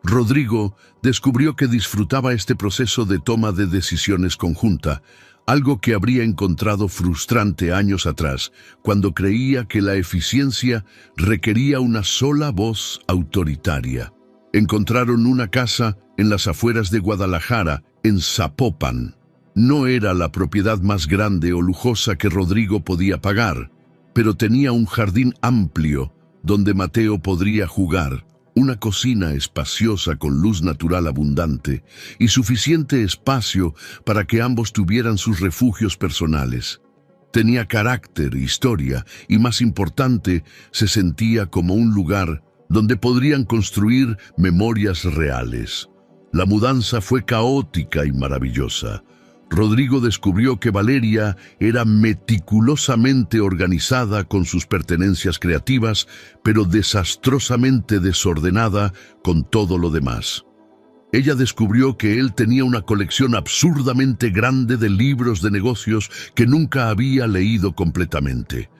Rodrigo descubrió que disfrutaba este proceso de toma de decisiones conjunta, algo que habría encontrado frustrante años atrás, cuando creía que la eficiencia requería una sola voz autoritaria. Encontraron una casa en las afueras de Guadalajara, en Zapopan. No era la propiedad más grande o lujosa que Rodrigo podía pagar, pero tenía un jardín amplio donde Mateo podría jugar, una cocina espaciosa con luz natural abundante y suficiente espacio para que ambos tuvieran sus refugios personales. Tenía carácter, historia y, más importante, se sentía como un lugar donde podrían construir memorias reales. La mudanza fue caótica y maravillosa. Rodrigo descubrió que Valeria era meticulosamente organizada con sus pertenencias creativas, pero desastrosamente desordenada con todo lo demás. Ella descubrió que él tenía una colección absurdamente grande de libros de negocios que nunca había leído completamente.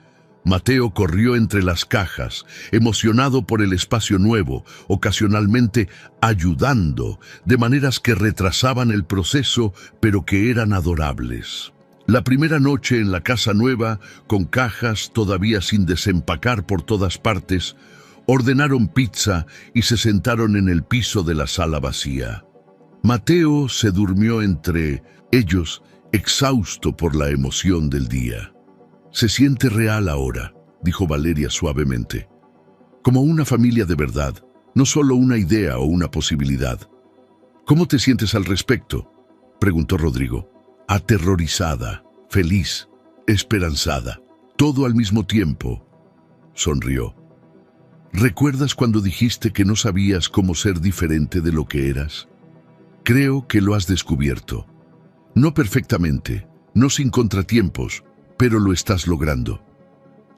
Mateo corrió entre las cajas, emocionado por el espacio nuevo, ocasionalmente ayudando, de maneras que retrasaban el proceso, pero que eran adorables. La primera noche en la casa nueva, con cajas todavía sin desempacar por todas partes, ordenaron pizza y se sentaron en el piso de la sala vacía. Mateo se durmió entre ellos, exhausto por la emoción del día. «Se siente real ahora», dijo Valeria suavemente. «Como una familia de verdad, no solo una idea o una posibilidad». ¿Cómo te sientes al respecto?, preguntó Rodrigo. Aterrorizada, feliz, esperanzada, todo al mismo tiempo, sonrió. ¿Recuerdas cuando dijiste que no sabías cómo ser diferente de lo que eras? Creo que lo has descubierto. No perfectamente, no sin contratiempos, pero lo estás logrando.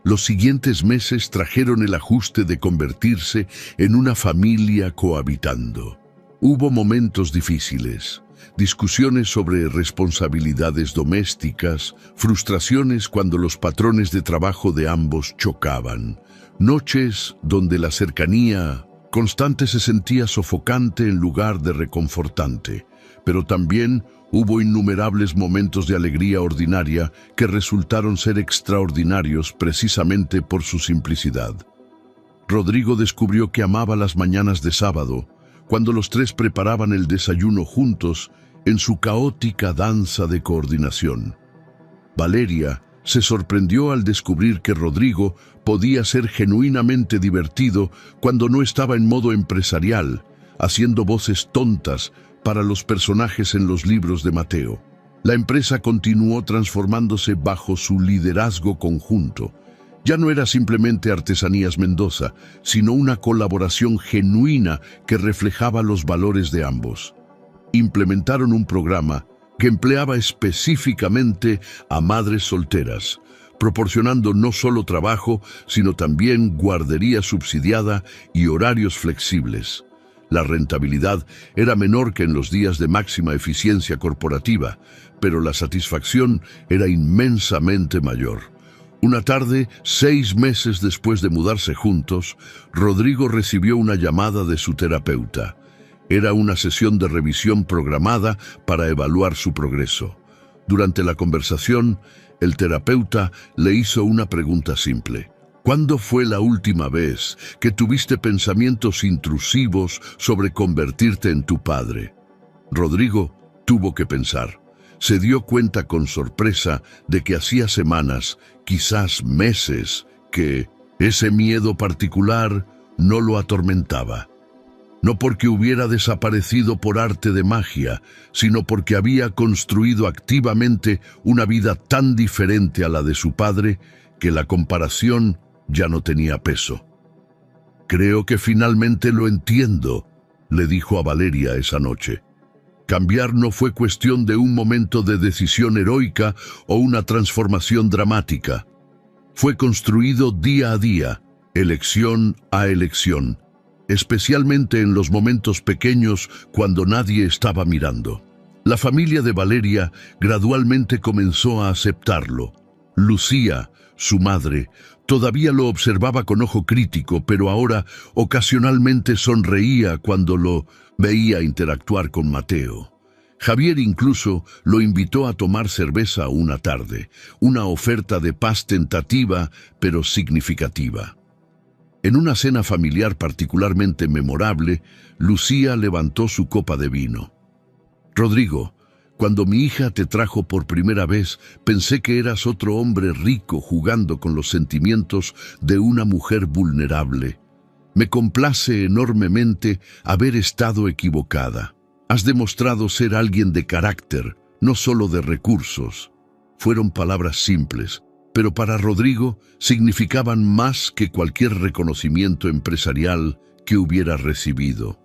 Los siguientes meses trajeron el ajuste de convertirse en una familia cohabitando. Hubo momentos difíciles, discusiones sobre responsabilidades domésticas, frustraciones cuando los patrones de trabajo de ambos chocaban, noches donde la cercanía constante se sentía sofocante en lugar de reconfortante, pero también hubo innumerables momentos de alegría ordinaria que resultaron ser extraordinarios precisamente por su simplicidad. Rodrigo descubrió que amaba las mañanas de sábado, cuando los tres preparaban el desayuno juntos en su caótica danza de coordinación. Valeria se sorprendió al descubrir que Rodrigo podía ser genuinamente divertido cuando no estaba en modo empresarial, haciendo voces tontas para los personajes en los libros de Mateo. La empresa continuó transformándose bajo su liderazgo conjunto. Ya no era simplemente Artesanías Mendoza, sino una colaboración genuina que reflejaba los valores de ambos. Implementaron un programa que empleaba específicamente a madres solteras, proporcionando no solo trabajo, sino también guardería subsidiada y horarios flexibles. La rentabilidad era menor que en los días de máxima eficiencia corporativa, pero la satisfacción era inmensamente mayor. Una tarde, 6 meses después de mudarse juntos, Rodrigo recibió una llamada de su terapeuta. Era una sesión de revisión programada para evaluar su progreso. Durante la conversación, el terapeuta le hizo una pregunta simple. ¿Cuándo fue la última vez que tuviste pensamientos intrusivos sobre convertirte en tu padre? Rodrigo tuvo que pensar. Se dio cuenta con sorpresa de que hacía semanas, quizás meses, que ese miedo particular no lo atormentaba. No porque hubiera desaparecido por arte de magia, sino porque había construido activamente una vida tan diferente a la de su padre que la comparación ya no tenía peso. «Creo que finalmente lo entiendo», le dijo a Valeria esa noche. Cambiar no fue cuestión de un momento de decisión heroica o una transformación dramática. Fue construido día a día, elección a elección, especialmente en los momentos pequeños cuando nadie estaba mirando. La familia de Valeria gradualmente comenzó a aceptarlo. Lucía, su madre, todavía lo observaba con ojo crítico, pero ahora ocasionalmente sonreía cuando lo veía interactuar con Mateo. Javier incluso lo invitó a tomar cerveza una tarde, una oferta de paz tentativa pero significativa. En una cena familiar particularmente memorable, Lucía levantó su copa de vino. «Rodrigo, cuando mi hija te trajo por primera vez, pensé que eras otro hombre rico jugando con los sentimientos de una mujer vulnerable. Me complace enormemente haber estado equivocada. Has demostrado ser alguien de carácter, no solo de recursos». Fueron palabras simples, pero para Rodrigo significaban más que cualquier reconocimiento empresarial que hubiera recibido.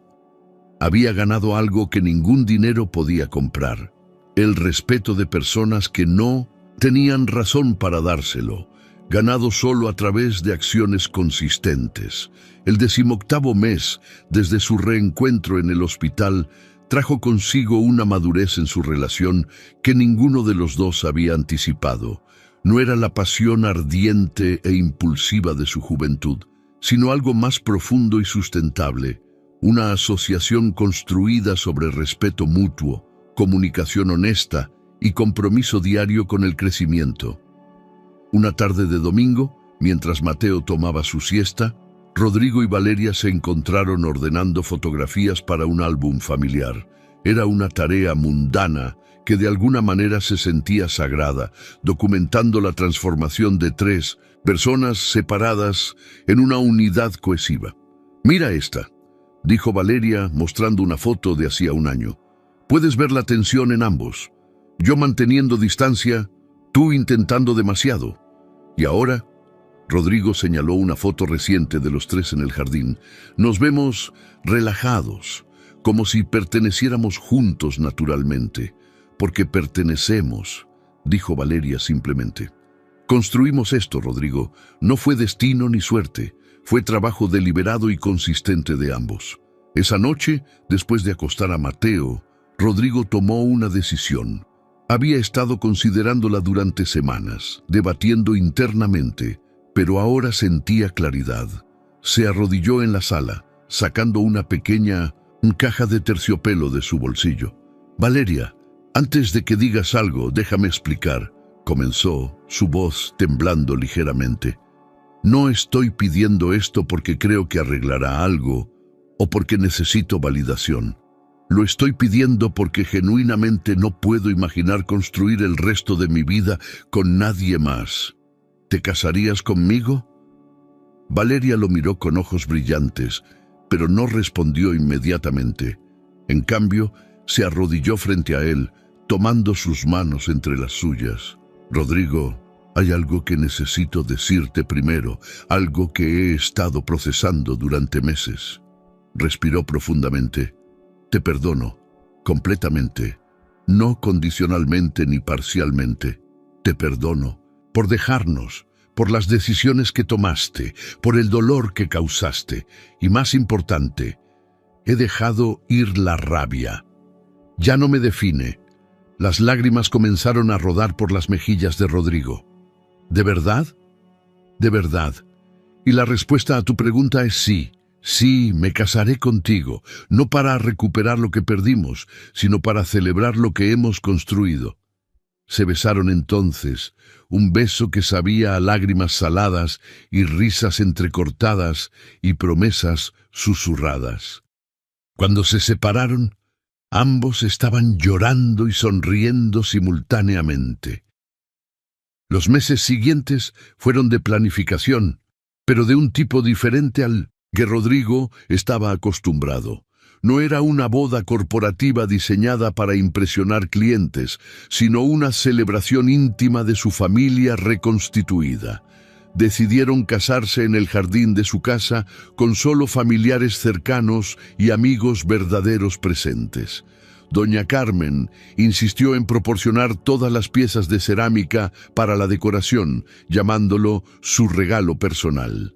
Había ganado algo que ningún dinero podía comprar: el respeto de personas que no tenían razón para dárselo, ganado solo a través de acciones consistentes. El 18º mes, desde su reencuentro en el hospital, trajo consigo una madurez en su relación que ninguno de los dos había anticipado. No era la pasión ardiente e impulsiva de su juventud, sino algo más profundo y sustentable, una asociación construida sobre respeto mutuo, comunicación honesta y compromiso diario con el crecimiento. Una tarde de domingo, mientras Mateo tomaba su siesta, Rodrigo y Valeria se encontraron ordenando fotografías para un álbum familiar. Era una tarea mundana que de alguna manera se sentía sagrada, documentando la transformación de 3 personas separadas en una unidad cohesiva. «Mira esta», dijo Valeria, mostrando una foto de hacía un año. Puedes ver la tensión en ambos. Yo manteniendo distancia, tú intentando demasiado. Y ahora, Rodrigo señaló una foto reciente de los tres en el jardín. Nos vemos relajados, como si perteneciéramos juntos naturalmente. Porque pertenecemos, dijo Valeria simplemente. Construimos esto, Rodrigo. No fue destino ni suerte. Fue trabajo deliberado y consistente de ambos. Esa noche, después de acostar a Mateo, Rodrigo tomó una decisión. Había estado considerándola durante semanas, debatiendo internamente, pero ahora sentía claridad. Se arrodilló en la sala, sacando una pequeña caja de terciopelo de su bolsillo. Valeria, antes de que digas algo, déjame explicar, comenzó, su voz temblando ligeramente. No estoy pidiendo esto porque creo que arreglará algo o porque necesito validación. Lo estoy pidiendo porque genuinamente no puedo imaginar construir el resto de mi vida con nadie más. ¿Te casarías conmigo? Valeria lo miró con ojos brillantes, pero no respondió inmediatamente. En cambio, se arrodilló frente a él, tomando sus manos entre las suyas. Rodrigo, hay algo que necesito decirte primero, algo que he estado procesando durante meses. Respiró profundamente. Te perdono, completamente, no condicionalmente ni parcialmente. Te perdono por dejarnos, por las decisiones que tomaste, por el dolor que causaste, y más importante, he dejado ir la rabia. Ya no me define. Las lágrimas comenzaron a rodar por las mejillas de Rodrigo. ¿De verdad? De verdad. Y la respuesta a tu pregunta es sí. Sí, me casaré contigo, no para recuperar lo que perdimos, sino para celebrar lo que hemos construido. Se besaron entonces, un beso que sabía a lágrimas saladas y risas entrecortadas y promesas susurradas. Cuando se separaron, ambos estaban llorando y sonriendo simultáneamente. Los meses siguientes fueron de planificación, pero de un tipo diferente al que Rodrigo estaba acostumbrado. No era una boda corporativa diseñada para impresionar clientes, sino una celebración íntima de su familia reconstituida. Decidieron casarse en el jardín de su casa con solo familiares cercanos y amigos verdaderos presentes. Doña Carmen insistió en proporcionar todas las piezas de cerámica para la decoración, llamándolo su regalo personal.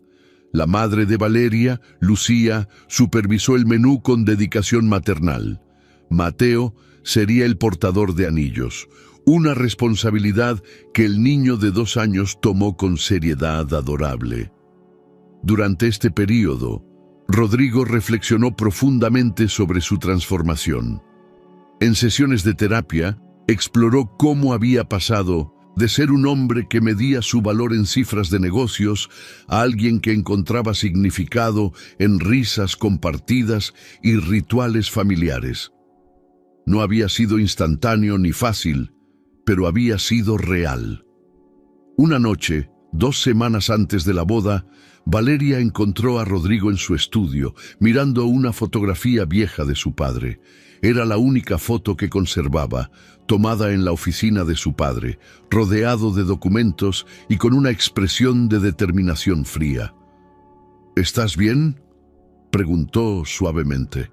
La madre de Valeria, Lucía, supervisó el menú con dedicación maternal. Mateo sería el portador de anillos, una responsabilidad que el niño de 2 años tomó con seriedad adorable. Durante este período, Rodrigo reflexionó profundamente sobre su transformación. En sesiones de terapia, exploró cómo había pasado de ser un hombre que medía su valor en cifras de negocios a alguien que encontraba significado en risas compartidas y rituales familiares. No había sido instantáneo ni fácil, pero había sido real. Una noche, 2 semanas antes de la boda, Valeria encontró a Rodrigo en su estudio, mirando una fotografía vieja de su padre. Era la única foto que conservaba, tomada en la oficina de su padre, rodeado de documentos y con una expresión de determinación fría. ¿Estás bien?, preguntó suavemente.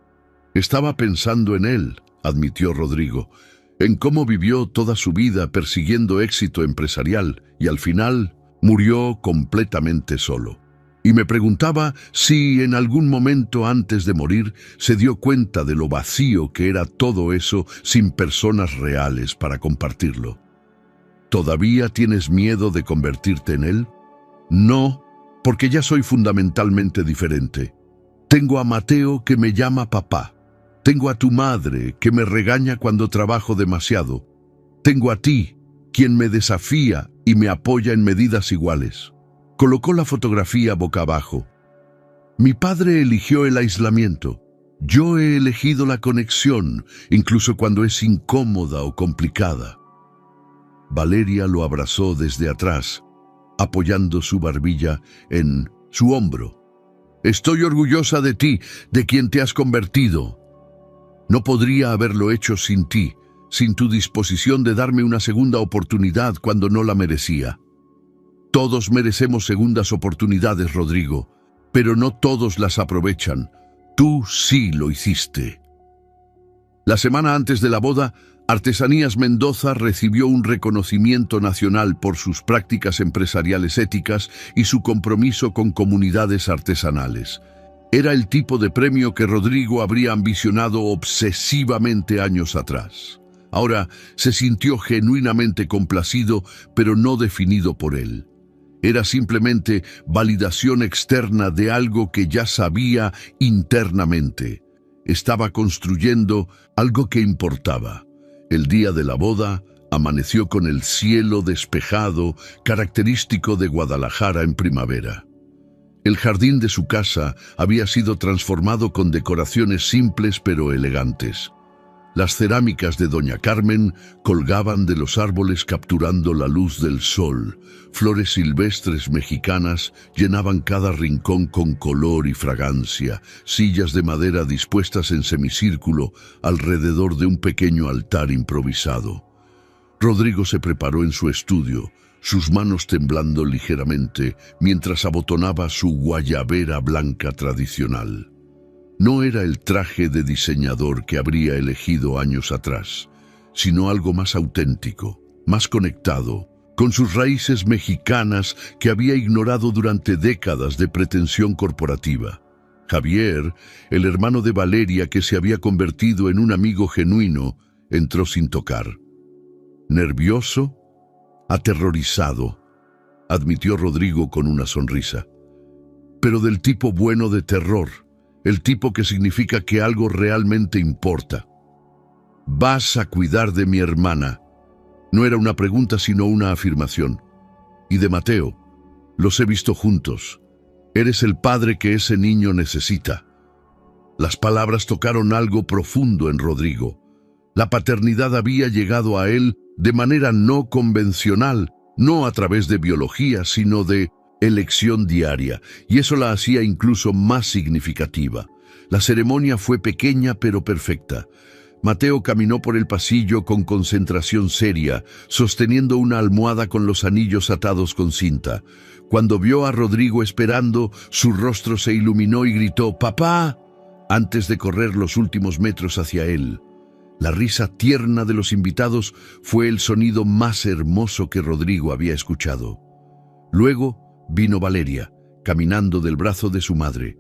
Estaba pensando en él, admitió Rodrigo, en cómo vivió toda su vida persiguiendo éxito empresarial y al final murió completamente solo. Y me preguntaba si en algún momento antes de morir se dio cuenta de lo vacío que era todo eso sin personas reales para compartirlo. ¿Todavía tienes miedo de convertirte en él? No, porque ya soy fundamentalmente diferente. Tengo a Mateo que me llama papá. Tengo a tu madre que me regaña cuando trabajo demasiado. Tengo a ti, quien me desafía y me apoya en medidas iguales. Colocó la fotografía boca abajo. Mi padre eligió el aislamiento. Yo he elegido la conexión, incluso cuando es incómoda o complicada. Valeria lo abrazó desde atrás, apoyando su barbilla en su hombro. Estoy orgullosa de ti, de quien te has convertido. No podría haberlo hecho sin ti, sin tu disposición de darme una segunda oportunidad cuando no la merecía. Todos merecemos segundas oportunidades, Rodrigo, pero no todos las aprovechan. Tú sí lo hiciste. La semana antes de la boda, Artesanías Mendoza recibió un reconocimiento nacional por sus prácticas empresariales éticas y su compromiso con comunidades artesanales. Era el tipo de premio que Rodrigo habría ambicionado obsesivamente años atrás. Ahora se sintió genuinamente complacido, pero no definido por él. Era simplemente validación externa de algo que ya sabía internamente. Estaba construyendo algo que importaba. El día de la boda amaneció con el cielo despejado, característico de Guadalajara en primavera. El jardín de su casa había sido transformado con decoraciones simples pero elegantes. Las cerámicas de Doña Carmen colgaban de los árboles capturando la luz del sol. Flores silvestres mexicanas llenaban cada rincón con color y fragancia. Sillas de madera dispuestas en semicírculo alrededor de un pequeño altar improvisado. Rodrigo se preparó en su estudio, sus manos temblando ligeramente mientras abotonaba su guayabera blanca tradicional. No era el traje de diseñador que habría elegido años atrás, sino algo más auténtico, más conectado, con sus raíces mexicanas que había ignorado durante décadas de pretensión corporativa. Javier, el hermano de Valeria que se había convertido en un amigo genuino, entró sin tocar. Nervioso, aterrorizado, admitió Rodrigo con una sonrisa. Pero del tipo bueno de terror. El tipo que significa que algo realmente importa. Vas a cuidar de mi hermana. No era una pregunta sino una afirmación. Y de Mateo. Los he visto juntos. Eres el padre que ese niño necesita. Las palabras tocaron algo profundo en Rodrigo. La paternidad había llegado a él de manera no convencional, no a través de biología, sino de elección diaria, y eso la hacía incluso más significativa. La ceremonia fue pequeña pero perfecta. Mateo caminó por el pasillo con concentración seria, sosteniendo una almohada con los anillos atados con cinta. Cuando vio a Rodrigo esperando, su rostro se iluminó y gritó «¡Papá!» antes de correr los últimos metros hacia él. La risa tierna de los invitados fue el sonido más hermoso que Rodrigo había escuchado. Luego vino Valeria, caminando del brazo de su madre.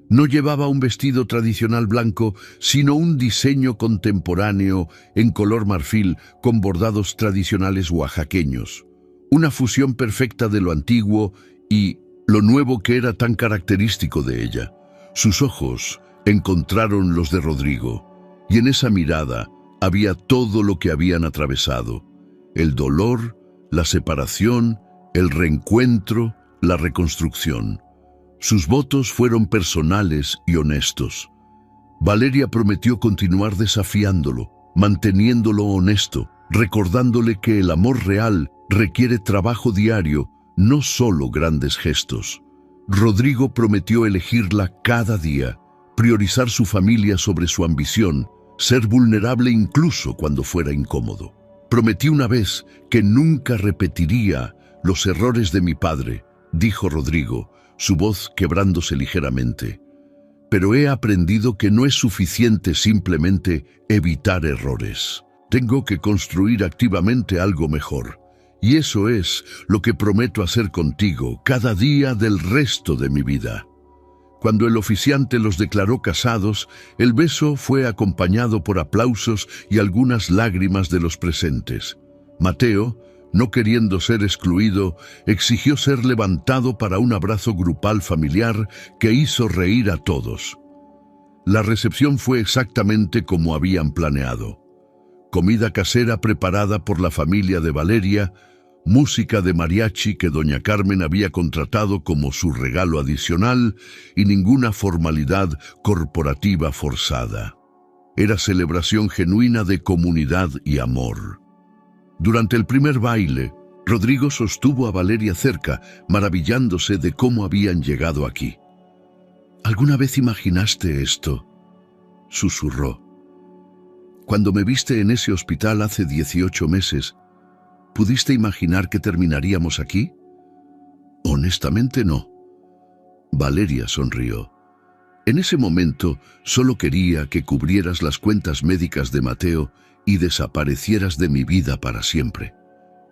No llevaba un vestido tradicional blanco, sino un diseño contemporáneo en color marfil con bordados tradicionales oaxaqueños. Una fusión perfecta de lo antiguo y lo nuevo que era tan característico de ella. Sus ojos encontraron los de Rodrigo, y en esa mirada había todo lo que habían atravesado: el dolor, la separación, el reencuentro, la reconstrucción. Sus votos fueron personales y honestos. Valeria prometió continuar desafiándolo, manteniéndolo honesto, recordándole que el amor real requiere trabajo diario, no solo grandes gestos. Rodrigo prometió elegirla cada día, priorizar su familia sobre su ambición, ser vulnerable incluso cuando fuera incómodo. Prometí una vez que nunca repetiría los errores de mi padre, dijo Rodrigo, su voz quebrándose ligeramente. Pero he aprendido que no es suficiente simplemente evitar errores. Tengo que construir activamente algo mejor. Y eso es lo que prometo hacer contigo cada día del resto de mi vida. Cuando el oficiante los declaró casados, el beso fue acompañado por aplausos y algunas lágrimas de los presentes. Mateo, no queriendo ser excluido, exigió ser levantado para un abrazo grupal familiar que hizo reír a todos. La recepción fue exactamente como habían planeado. Comida casera preparada por la familia de Valeria, música de mariachi que doña Carmen había contratado como su regalo adicional y ninguna formalidad corporativa forzada. Era celebración genuina de comunidad y amor. Durante el primer baile, Rodrigo sostuvo a Valeria cerca, maravillándose de cómo habían llegado aquí. ¿Alguna vez imaginaste esto?, susurró. Cuando me viste en ese hospital hace 18 meses, ¿pudiste imaginar que terminaríamos aquí? Honestamente no. Valeria sonrió. En ese momento solo quería que cubrieras las cuentas médicas de Mateo y desaparecieras de mi vida para siempre.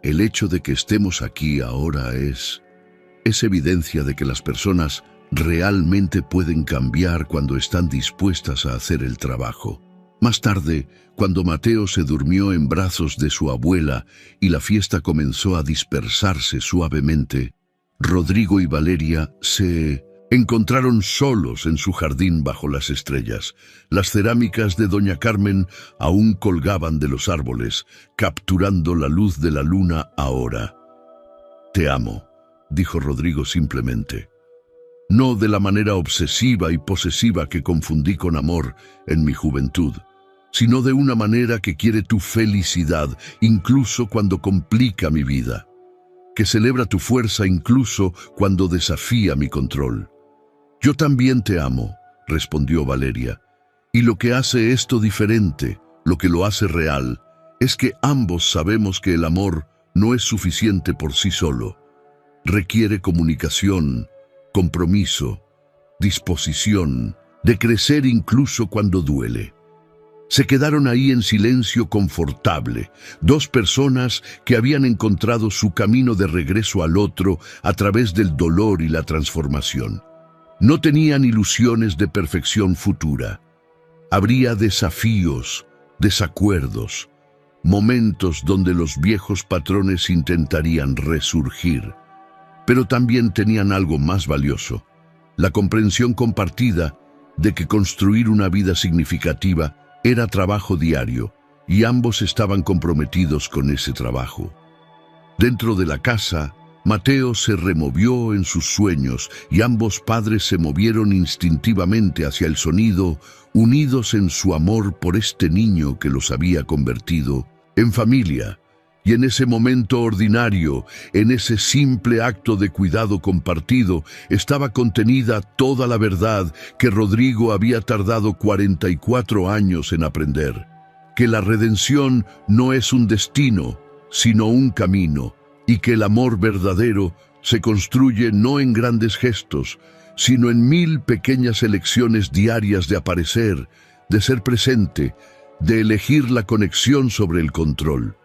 El hecho de que estemos aquí ahora es evidencia de que las personas realmente pueden cambiar cuando están dispuestas a hacer el trabajo. Más tarde, cuando Mateo se durmió en brazos de su abuela y la fiesta comenzó a dispersarse suavemente, Rodrigo y Valeria se encontraron solos en su jardín bajo las estrellas. Las cerámicas de Doña Carmen aún colgaban de los árboles, capturando la luz de la luna ahora. «Te amo», dijo Rodrigo simplemente. No de la manera obsesiva y posesiva que confundí con amor en mi juventud, sino de una manera que quiere tu felicidad incluso cuando complica mi vida, que celebra tu fuerza incluso cuando desafía mi control. «Yo también te amo», respondió Valeria, «y lo que hace esto diferente, lo que lo hace real, es que ambos sabemos que el amor no es suficiente por sí solo. Requiere comunicación, compromiso, disposición, de crecer incluso cuando duele». Se quedaron ahí en silencio confortable, dos personas que habían encontrado su camino de regreso al otro a través del dolor y la transformación. No tenían ilusiones de perfección futura. Habría desafíos, desacuerdos, momentos donde los viejos patrones intentarían resurgir. Pero también tenían algo más valioso, la comprensión compartida de que construir una vida significativa era trabajo diario, y ambos estaban comprometidos con ese trabajo. Dentro de la casa, Mateo se removió en sus sueños y ambos padres se movieron instintivamente hacia el sonido, unidos en su amor por este niño que los había convertido en familia. Y en ese momento ordinario, en ese simple acto de cuidado compartido, estaba contenida toda la verdad que Rodrigo había tardado 44 años en aprender. Que la redención no es un destino, sino un camino, y que el amor verdadero se construye no en grandes gestos, sino en 1000 pequeñas elecciones diarias de aparecer, de ser presente, de elegir la conexión sobre el control.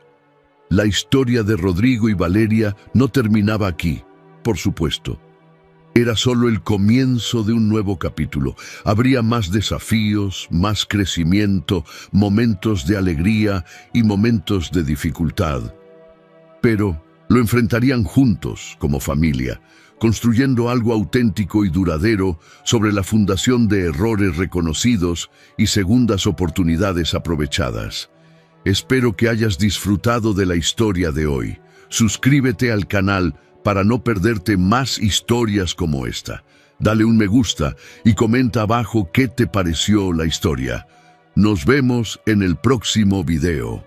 La historia de Rodrigo y Valeria no terminaba aquí, por supuesto. Era solo el comienzo de un nuevo capítulo. Habría más desafíos, más crecimiento, momentos de alegría y momentos de dificultad. Pero lo enfrentarían juntos, como familia, construyendo algo auténtico y duradero sobre la fundación de errores reconocidos y segundas oportunidades aprovechadas. Espero que hayas disfrutado de la historia de hoy. Suscríbete al canal para no perderte más historias como esta. Dale un me gusta y comenta abajo qué te pareció la historia. Nos vemos en el próximo video.